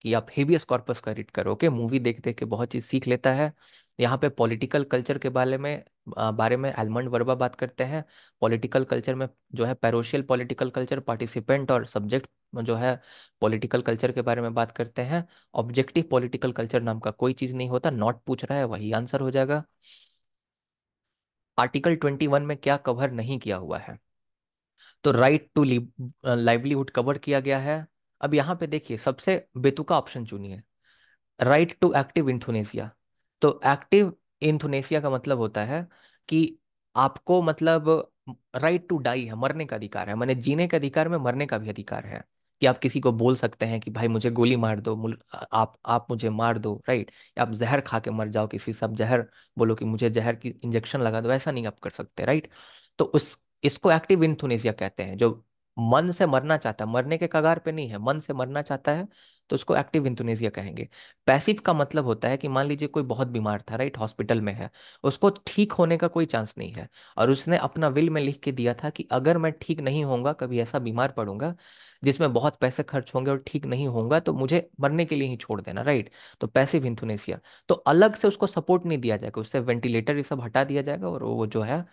कि आप हेबियस कॉर्पस का रीड करो। ओके, मूवी देख देख के बहुत चीज सीख लेता है। यहाँ पे पॉलिटिकल कल्चर के बारे में एलमंड वर्बा बात करते हैं। पॉलिटिकल कल्चर में जो है पैरोशियल पॉलिटिकल कल्चर, पार्टिसिपेंट और सब्जेक्ट जो है पॉलिटिकल कल्चर के बारे में बात करते हैं। ऑब्जेक्टिव पॉलिटिकल कल्चर नाम का कोई चीज नहीं होता, नॉट पूछ रहा है, वही आंसर हो जाएगा। आर्टिकल 21 में क्या कवर नहीं किया हुआ है? तो राइट टू लाइवलीहुड कवर किया गया है। अब यहाँ पे देखिए, सबसे बेतुका ऑप्शन चुनिए, राइट टू एक्टिव इंथुनेसिया। तो एक्टिव इंथुनेसिया का मतलब होता है कि आपको मतलब राइट टू डाई है, मरने का अधिकार है, माने जीने के अधिकार में मरने का भी अधिकार है। कि आप किसी को बोल सकते हैं कि भाई मुझे गोली मार दो, आप मुझे मार दो, राइट। या आप जहर खा के मर जाओ किसी से, आप जहर बोलो कि मुझे जहर की इंजेक्शन लगा दो, ऐसा नहीं आप कर सकते, राइट। तो उस इसको एक्टिव इंथुनेसिया कहते हैं। जो मन से मरना चाहता है, मरने के कगार पे नहीं है, मन से मरना चाहता है, तो उसको एक्टिव इंथुनेसिया कहेंगे। पैसिव का मतलब होता है कि मान लीजिए कोई बहुत बीमार था, राइट, हॉस्पिटल में है, उसको ठीक होने का कोई चांस नहीं है, और उसने अपना विल में लिख के दिया था कि अगर मैं ठीक नहीं होऊंगा, कभी ऐसा बीमार पड़ूंगा जिसमें बहुत पैसे खर्च होंगे और ठीक नहीं होऊंगा, तो मुझे मरने के लिए ही छोड़ देना, राइट। तो पैसिव इंथुनेसिया। तो अलग से उसको सपोर्ट नहीं दिया जाएगा, उससे वेंटिलेटर ये सब हटा दिया जाएगा और वो जो है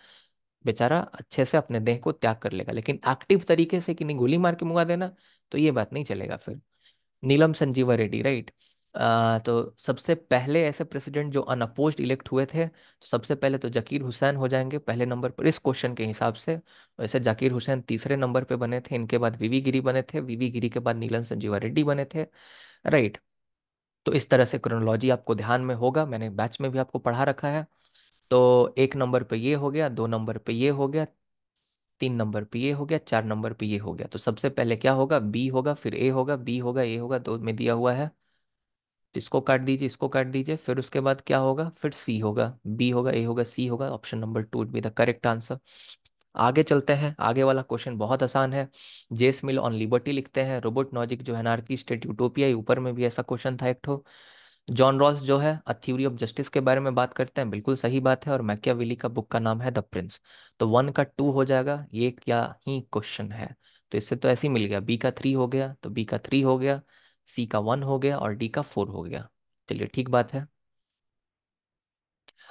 बेचारा अच्छे से अपने देह को त्याग कर लेगा। लेकिन एक्टिव तरीके से कि नहीं गोली मार के मुआ देना, तो ये बात नहीं चलेगा फिर। नीलम संजीवा रेड्डी, राइट। तो सबसे पहले ऐसे प्रेसिडेंट जो अनअपोज्ड इलेक्ट हुए थे, तो सबसे पहले तो जाकिर हुसैन हो जाएंगे पहले नंबर पर इस क्वेश्चन के हिसाब से। वैसे जाकिर हुसैन तीसरे नंबर पे बने थे, इनके बाद वीवी गिरी बने थे, वीवी गिरी के बाद नीलम संजीवा रेड्डी बने थे, राइट। तो इस तरह से क्रोनोलॉजी आपको ध्यान में होगा, मैंने बैच में भी आपको पढ़ा रखा है। तो एक नंबर पे ये हो गया, दो नंबर पे ये हो गया, तीन नंबर पे ये हो गया, चार नंबर पे ये हो गया। तो सबसे पहले क्या होगा, बी होगा, फिर ए होगा, बी होगा, ए होगा, दो में दिया हुआ है, तो इसको काट दीजिए, इसको काट दीजिए, फिर उसके बाद क्या होगा, फिर सी होगा, बी होगा, ए होगा, सी होगा। Option number two would be the correct answer. आगे चलते हैं, आगे वाला क्वेश्चन बहुत आसान है। जेस मिल ऑन लिबर्टी लिखते हैं, रोबोट नॉजिक जो एनार्की स्टेट यूटोपिया, ऊपर में भी ऐसा क्वेश्चन था एक ठो। जॉन रॉल्स जो है अ थ्योरी ऑफ जस्टिस के बारे में बात करते हैं, बिल्कुल सही बात है, और मैकियावेली का बुक का नाम है द प्रिंस। तो वन का टू हो जाएगा, ये क्या ही क्वेश्चन है। तो इससे तो ऐसे ही मिल गया, बी का थ्री हो गया, तो बी का थ्री हो गया, सी का वन हो गया और डी का फोर हो गया। चलिए ठीक बात है।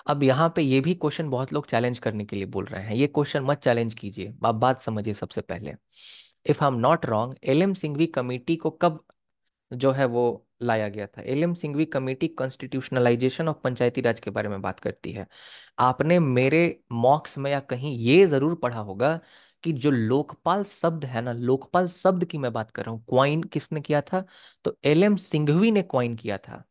अब यहाँ पे ये भी क्वेश्चन बहुत लोग चैलेंज करने के लिए बोल रहे हैं, ये क्वेश्चन मत चैलेंज कीजिए, आप बात समझिए सबसे पहले। If I am not wrong, L M Singhvi committee को कब जो है वो लाया गया था? L M Singhvi committee constitutionalisation of panchayati raj के बारे में बात करती है। आपने मेरे मॉक्स में या कहीं ये जरूर पढ़ा होगा कि जो लोकपाल शब्द है ना, लोकपाल शब्द की मैं बात कर रहा हूँ, क्वाइन किसने किया था? तो एल एम सिंघवी ने क्वाइन किया था।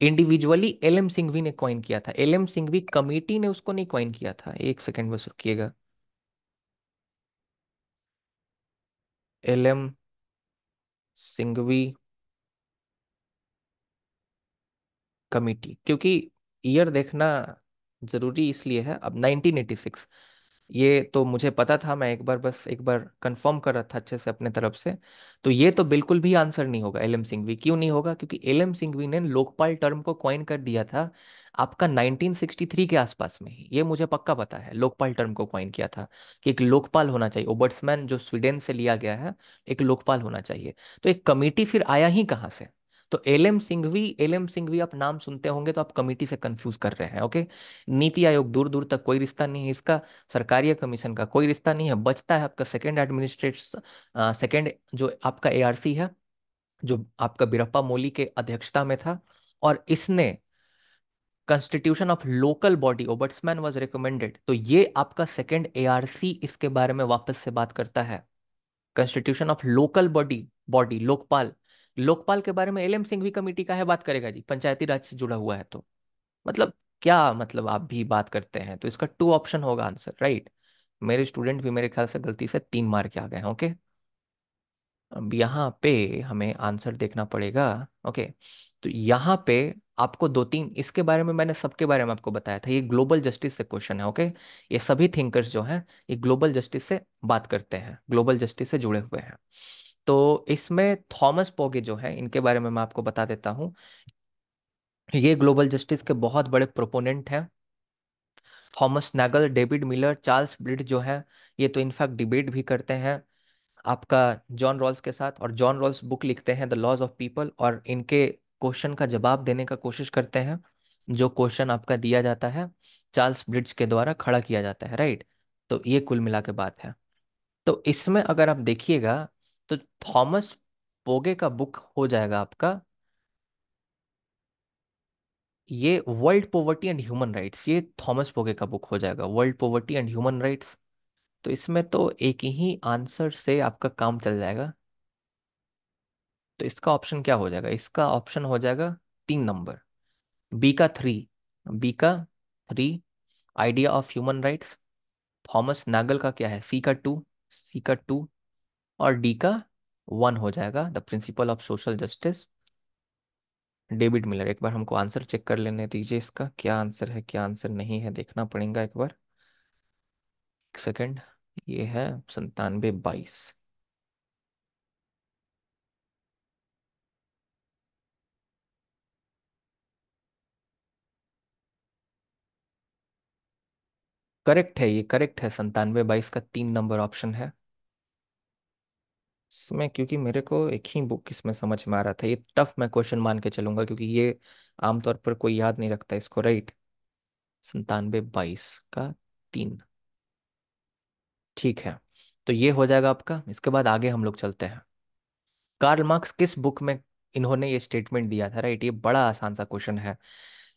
इंडिविजुअली एल एम सिंघवी ने कॉइन किया था, एल एम सिंघवी कमेटी ने उसको नहीं कॉइन किया था। एक सेकंड बस रुकिएगा। एल एम सिंघवी कमेटी, क्योंकि ईयर देखना जरूरी इसलिए है। अब 1986, ये तो मुझे पता था, मैं एक बार बस एक बार कंफर्म कर रहा था अच्छे से अपने तरफ से। तो ये तो बिल्कुल भी आंसर नहीं होगा एल एम सिंघवी। क्यों नहीं होगा? क्योंकि एल एम सिंघवी ने लोकपाल टर्म को कॉइन कर दिया था आपका 1963 के आसपास में ही, ये मुझे पक्का पता है। लोकपाल टर्म को कॉइन किया था कि एक लोकपाल होना चाहिए, ओबर्ट्समैन जो स्वीडन से लिया गया है, एक लोकपाल होना चाहिए। तो एक कमिटी फिर आया ही कहाँ से? तो L M Singhvi, L M Singhvi आप नाम सुनते होंगे तो आप कमिटी से कंफ्यूज कर रहे हैं, ओके। नीति आयोग दूर दूर तक कोई रिश्ता नहीं है इसका, सरकारी कमीशन का कोई रिश्ता नहीं है। बचता है आपका सेकंड एडमिनिस्ट्रेट, सेकंड जो आपका एआरसी है, जो आपका बीरप्पा मोली के अध्यक्षता में था, और इसने constitution of local body ombudsman was recommended. तो ये आपका सेकंड एआरसी इसके बारे में वापस से बात करता है। Constitution of local body, body Lokpal, Lokpal के बारे में एल एम सिंघवी कमेटी का है बात करेगा जी, पंचायती राज से जुड़ा हुआ है तो। मतलब क्या मतलब आप भी बात करते हैं? तो इसका टू ऑप्शन होगा आंसर, राइट। मेरे स्टूडेंट भी मेरे ख्याल से गलती से तीन मार के आ गए हैं, ओके। अब यहाँ पे हमें आंसर देखना पड़ेगा, ओके। तो यहाँ पे आपको दो तीन इसके बारे में, मैंने सबके बारे में आपको बताया था, ये ग्लोबल जस्टिस से क्वेश्चन है, ओके। ये सभी थिंकर्स जो हैं ये ग्लोबल जस्टिस से बात करते हैं, ग्लोबल जस्टिस से जुड़े हुए हैं। तो इसमें थॉमस पोगे जो है, इनके बारे में मैं आपको बता देता हूँ। ये ग्लोबल जस्टिस के बहुत बड़े प्रोपोनेंट हैं। Thomas Nagel, David Miller, Charles ब्लिड जो है, ये तो इनफैक्ट डिबेट भी करते हैं आपका जॉन रॉल्स के साथ, और जॉन रॉल्स बुक लिखते हैं द लॉज ऑफ पीपल, और इनके क्वेश्चन का जवाब देने का कोशिश करते हैं। जो क्वेश्चन आपका दिया जाता है चार्ल्स ब्लिड्स के द्वारा खड़ा किया जाता है, राइट। तो ये कुल मिला के बात है। तो इसमें अगर आप देखिएगा तो थॉमस पोगे का बुक हो जाएगा आपका, ये world poverty and human rights, ये थॉमस पोगे का बुक हो जाएगा, world poverty and human rights. तो इसमें तो एक ही आंसर से आपका काम चल जाएगा। तो इसका ऑप्शन क्या हो जाएगा? इसका ऑप्शन हो जाएगा तीन नंबर, बी का थ्री, बी का three, idea of human rights. Thomas Nagel का क्या है, सी का टू, सी का टू, और डी का वन हो जाएगा, the principle of social justice, David Miller. एक बार हमको आंसर चेक कर लेने दीजिए, इसका क्या आंसर है क्या आंसर नहीं है देखना पड़ेगा एक बार। एक सेकेंड, ये है 97 22। करेक्ट है, ये करेक्ट है। 97/22 का 3 नंबर ऑप्शन है इसमें, क्योंकि मेरे को एक ही बुक इसमें समझ में आ रहा था। ये टफ मैं क्वेश्चन मान के चलूंगा, क्योंकि ये आमतौर पर कोई याद नहीं रखता इसको, राइट। 97/22 का 3। ठीक है, तो ये हो जाएगा आपका। इसके बाद आगे हम लोग चलते हैं। कार्ल मार्क्स किस बुक में इन्होंने ये स्टेटमेंट दिया था, राइट। ये बड़ा आसान सा क्वेश्चन है।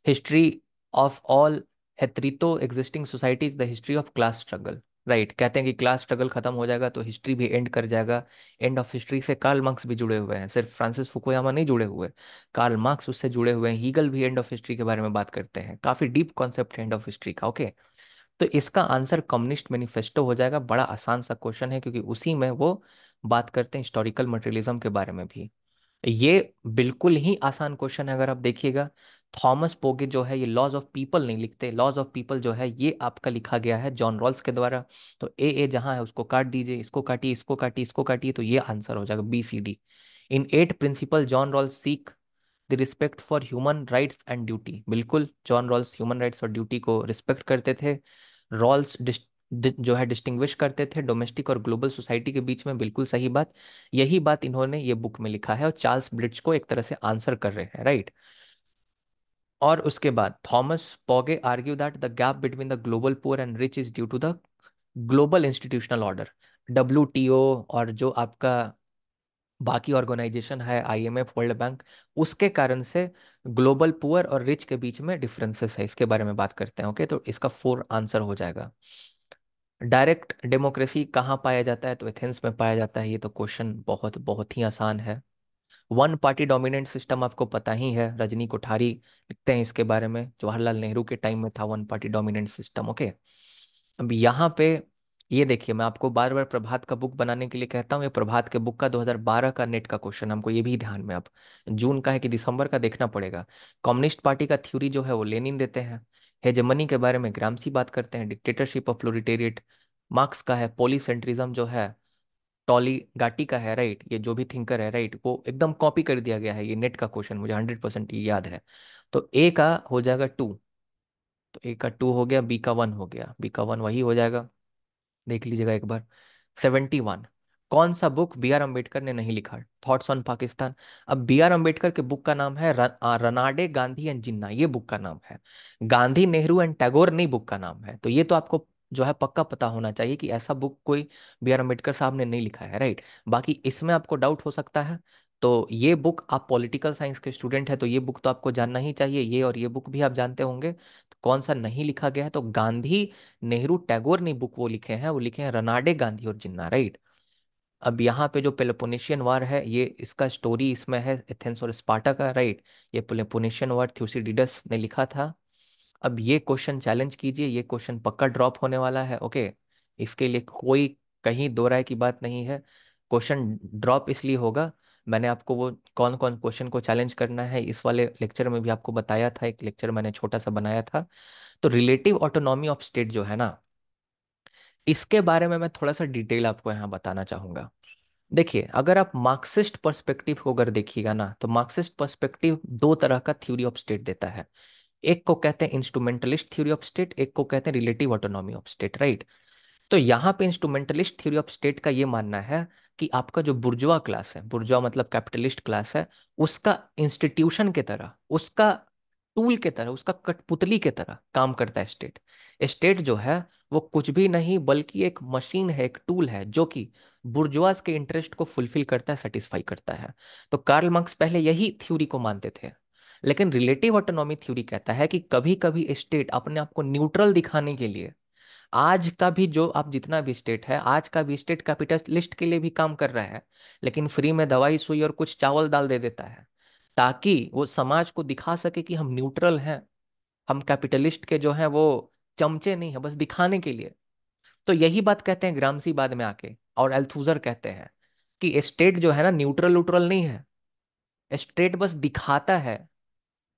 History of all hitherto existing societies, the history of class struggle, right. कहते हैं कि क्लास स्ट्रगल खत्म हो जाएगा तो हिस्ट्री भी एंड कर जाएगा। एंड ऑफ हिस्ट्री से कार्ल मार्क्स भी जुड़े हुए हैं, सिर्फ फ्रांसिस फुकुयामा नहीं जुड़े हुए, कार्ल मार्क्स उससे जुड़े हुए हैं। हीगल भी एंड ऑफ हिस्ट्री के बारे में बात करते हैं। काफी डीप कॉन्सेप्ट है एंड ऑफ हिस्ट्री का, ओके। तो इसका आंसर कम्युनिस्ट मैनिफेस्टो हो जाएगा। बड़ा आसान सा क्वेश्चन है, क्योंकि उसी में वो बात करते हैं हिस्टोरिकल मटेरियलिज्म के बारे में भी। ये बिल्कुल ही आसान क्वेश्चन है। अगर आप देखिएगा, थॉमस पोगे जो है ये लॉज ऑफ पीपल नहीं लिखते। लॉज ऑफ पीपल जो है ये आपका लिखा गया है जॉन रॉल्स के द्वारा। तो ए जहां है उसको काट दीजिए, इसको काटिए, इसको काटिए, इसको काटिए, तो ये आंसर हो जाएगा BCD। In 8 principle John Rawls seek the respect for human rights and duty. बिल्कुल, जॉन रॉल्स ह्यूमन राइट्स और ड्यूटी को रिस्पेक्ट करते थे। रॉल्स जो है डिस्टिंग्विश करते थे डोमेस्टिक और ग्लोबल सोसाइटी के बीच में। बिल्कुल सही बात। यही बात इन्होंने ये बुक में लिखा है, और चार्ल्स ब्लिट्ज को एक तरह से आंसर कर रहे हैं, राइट। और उसके बाद Thomas Pogge argue that the gap between the global poor and rich is due to the global institutional order. WTO और जो आपका बाकी ऑर्गेनाइजेशन है, IMF, वर्ल्ड बैंक, उसके कारण से ग्लोबल पुअर और रिच के बीच में डिफरेंसेस है। इसके बारे में बात करते हैं, ओके। तो इसका 4 आंसर हो जाएगा। डायरेक्ट डेमोक्रेसी कहाँ पाया जाता है, तो एथेंस में पाया जाता है। ये तो क्वेश्चन बहुत बहुत ही आसान है। वन पार्टी डोमिनेंट सिस्टम आपको पता ही है, रजनी कोठारी लिखते हैं इसके बारे में। जवाहरलाल नेहरू के टाइम में था one party dominant system, okay. अब यहाँ पे ये देखिए, मैं आपको बार बार प्रभात का बुक बनाने के लिए कहता हूँ। ये प्रभात के बुक का 2012 का नेट का क्वेश्चन, हमको ये भी ध्यान में, अब जून का है कि दिसंबर का देखना पड़ेगा। कम्युनिस्ट पार्टी का थ्योरी जो है वो लेनिन देते हैं। हेजेमनी के बारे में ग्रामसी बात करते हैं। डिक्टेटरशिप ऑफ प्रोलिटेरिएट मार्क्स का है। पॉलीसेंट्रिज्म जो है टॉली गाटी का है, राइट। ये जो भी थिंकर है, राइट, वो एकदम कॉपी कर दिया गया है। ये नेट का क्वेश्चन मुझे 100% ये याद है। तो ए का हो जाएगा 2। तो ए का 2 हो गया, बी का 1 हो गया। बी का 1 वही हो जाएगा, देख लीजिएगा एक बार। 71, कौन सा बुक B.R. अम्बेडकर ने नहीं लिखा? Thoughts on Pakistan. अब B.R. अम्बेडकर के बुक का नाम है रनाडे गांधी एंड जिन्ना, ये बुक का नाम है। गांधी नेहरू एंड टैगोर नहीं बुक का नाम है। तो ये तो आपको जो है पक्का पता होना चाहिए कि ऐसा बुक कोई B.R. अम्बेडकर साहब ने नहीं लिखा है, राइट। बाकी इसमें आपको डाउट हो सकता है, तो ये बुक, आप पॉलिटिकल साइंस के स्टूडेंट है तो ये बुक तो आपको जानना ही चाहिए। ये और ये बुक भी आप जानते होंगे। तो कौन सा नहीं लिखा गया है, तो गांधी नेहरू टैगोर ने बुक वो लिखे हैं, वो लिखे हैं रनाडे गांधी और जिन्ना, राइट। अब यहाँ पे जो पेलोपोनेशियन वार है, ये इसका स्टोरी इसमें है एथेंस और स्पार्टा का, राइट। ये पेलोपोनेशियन वार थ्यूसिडिडस ने लिखा था। अब ये क्वेश्चन चैलेंज कीजिए, ये क्वेश्चन पक्का ड्रॉप होने वाला है, ओके। इसके लिए कोई कहीं दो राय की बात नहीं है। क्वेश्चन ड्रॉप इसलिए होगा, मैंने आपको वो कौन कौन क्वेश्चन को चैलेंज करना है इस वाले लेक्चर में भी आपको बताया था। एक लेक्चर मैंने छोटा सा बनाया था। तो रिलेटिव ऑटोनॉमी ऑफ स्टेट जो है ना, इसके बारे में मैं थोड़ा सा डिटेल आपको यहाँ बताना चाहूंगा। देखिए, अगर आप मार्क्सिस्ट पर्सपेक्टिव को अगर देखिएगा ना, तो मार्क्सिस्ट पर्सपेक्टिव 2 तरह का थ्योरी ऑफ स्टेट देता है। एक को कहते हैं इंस्ट्रूमेंटलिस्ट थ्योरी ऑफ स्टेट, एक को कहते हैं relative autonomy of state, right. तो यहाँ पे इंस्ट्रूमेंटलिस्ट थ्योरी ऑफ स्टेट का ये मानना है कि आपका जो बुर्जुआ क्लास है, बुर्जुआ मतलब कैपिटलिस्ट क्लास है, उसका इंस्टीट्यूशन के तरह, उसका टूल के तरह, उसका कठपुतली के तरह काम करता है स्टेट। स्टेट जो है वो कुछ भी नहीं बल्कि एक मशीन है, एक टूल है, जो कि बुर्जुआस के इंटरेस्ट को फुलफिल करता है, सेटिस्फाई करता है। तो कार्ल मार्क्स पहले यही थ्योरी को मानते थे। लेकिन रिलेटिव ऑटोनॉमी थ्योरी कहता है कि कभी कभी स्टेट अपने आप को न्यूट्रल दिखाने के लिए, आज का भी जो आप जितना भी स्टेट है, आज का भी स्टेट कैपिटलिस्ट के लिए भी काम कर रहा है, लेकिन फ्री में दवाई सुई और कुछ चावल दाल दे देता है, ताकि वो समाज को दिखा सके कि हम न्यूट्रल हैं। हम कैपिटलिस्ट के जो हैं वो चमचे नहीं है, बस दिखाने के लिए। तो यही बात कहते हैं ग्रामसी बाद में आके, और एल्थुजर कहते हैं कि स्टेट जो है ना न्यूट्रल न्यूट्रल नहीं है, स्टेट बस दिखाता है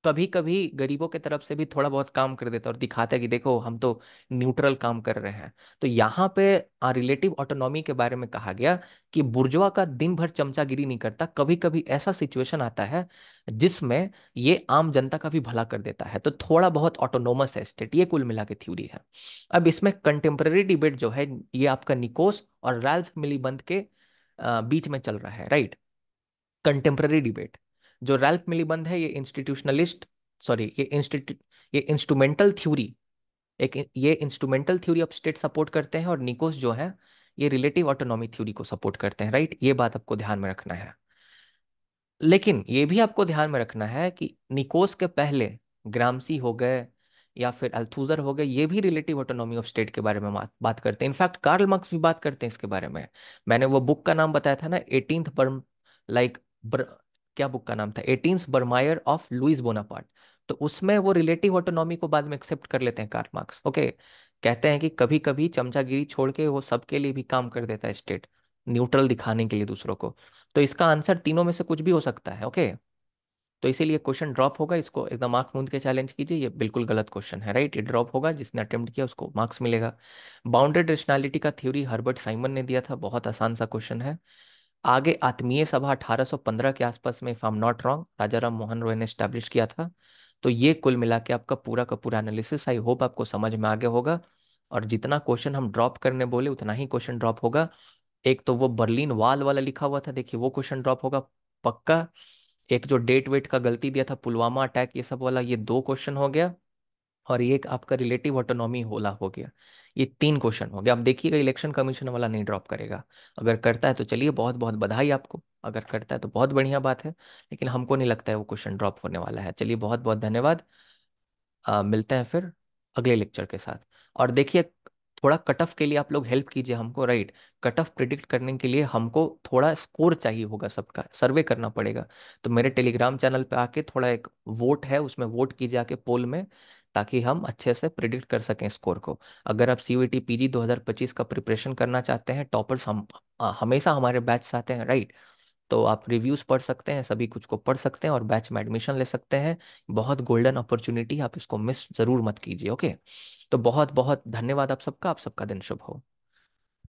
कभी कभी गरीबों के तरफ से भी थोड़ा बहुत काम कर देता है और दिखाता है कि देखो हम तो न्यूट्रल काम कर रहे हैं। तो यहाँ पे रिलेटिव ऑटोनॉमी के बारे में कहा गया कि बुर्जुआ का दिन भर चमचागिरी नहीं करता, कभी कभी ऐसा सिचुएशन आता है जिसमें ये आम जनता का भी भला कर देता है, तो थोड़ा बहुत ऑटोनोमस है स्टेट। ये कुल मिला के थ्योरी है। अब इसमें कंटेम्पररी डिबेट जो है ये आपका निकोस और रैल्फ मिलीबंद के बीच में चल रहा है, राइट। कंटेम्पररी डिबेट, जो रैल्फ मिलीबंद है ये इंस्टीट्यूशनलिस्ट, सॉरी ये इंस्ट्रूमेंटल थ्योरी, एक ये instrumental theory of state support करते हैं, और निकोस जो है ये रिलेटिव ऑटोनॉमी थ्योरी को सपोर्ट करते हैं, राइट। ये बात आपको ध्यान में रखना है। लेकिन ये भी आपको ध्यान में रखना है कि निकोस के पहले ग्रामसी हो गए या फिर अल्थूजर हो गए, ये भी रिलेटिव ऑटोनॉमी ऑफ स्टेट के बारे में बात करते हैं। इनफैक्ट कार्ल मार्क्स भी बात करते हैं इसके बारे में। मैंने वो बुक का नाम बताया था ना, एटीनथ बर्म, लाइक क्या बुक का नाम था, एटीन्थ बर्मायर ऑफ लुइस बोनापार्ट। तो उसमें वो रिलेटिव ऑटोनॉमी को बाद में एक्सेप्ट कर लेते हैं कार्ल मार्क्स, ओके। कहते हैं कि कभी कभी चमचागिरी छोड़ के वो सबके लिए भी काम कर देता है स्टेट, न्यूट्रल दिखाने के लिए दूसरों को। तो इसका आंसर तीनों में से कुछ भी हो सकता है, ओके। तो इसीलिए क्वेश्चन ड्रॉप होगा, इसको एकदम आंख मूंद के चैलेंज कीजिए, ये बिल्कुल गलत क्वेश्चन है, राइट। ये ड्रॉप होगा, जिसने अटेम्प्ट किया उसको मार्क्स मिलेगा। बाउंडेड रेशनैलिटी का थ्योरी हर्बर्ट साइमन ने दिया था, बहुत आसान सा क्वेश्चन है। आगे आत्मीय सभा 1815 के आसपास में, if I am not wrong, Raja Ram Mohan Roy ने स्टैब्लिश किया था। तो ये कुल मिला के आपका पूरा का पूरा एनालिसिस, आई होप आपको समझ में आ गया होगा। और जितना क्वेश्चन हम ड्रॉप करने बोले उतना ही क्वेश्चन ड्रॉप होगा। एक तो वो बर्लिन वाल वाला लिखा हुआ था, देखिए वो क्वेश्चन ड्रॉप होगा पक्का। एक जो डेट वेट का गलती दिया था, पुलवामा अटैक, ये सब वाला, ये दो क्वेश्चन हो गया। और ये एक आपका रिलेटिव ऑटोनॉमी होला हो गया। ये तीन क्वेश्चन हो गया। अब देखिएगा इलेक्शन कमीशन वाला नहीं ड्रॉप करेगा। अगर करता है तो चलिए बहुत बहुत बधाई आपको, अगर करता है तो बहुत बढ़िया बात है। लेकिन हमको नहीं लगता है वो क्वेश्चन ड्रॉप होने वाला है। चलिए बहुत बहुत धन्यवाद। मिलते हैं फिर अगले लेक्चर के साथ। और देखिए, थोड़ा कट ऑफ के लिए आप लोग हेल्प कीजिए हमको, राइट। कट ऑफ प्रिडिक्ट करने के लिए हमको थोड़ा स्कोर चाहिए होगा, सबका सर्वे करना पड़ेगा। तो मेरे टेलीग्राम चैनल पे आके थोड़ा एक वोट है, उसमें वोट कीजिए आके पोल में, ताकि हम अच्छे से प्रिडिक्ट कर सकें स्कोर को। अगर आप सीयूईटी पीजी 2025 का प्रिपरेशन करना चाहते हैं, टॉपर्स हम हमेशा हमारे बैच से आते हैं, राइट। तो आप रिव्यूज पढ़ सकते हैं, सभी कुछ को पढ़ सकते हैं और बैच में एडमिशन ले सकते हैं। बहुत गोल्डन अपॉर्चुनिटी, आप इसको मिस जरूर मत कीजिए, ओके। तो बहुत बहुत धन्यवाद आप सबका दिन शुभ हो।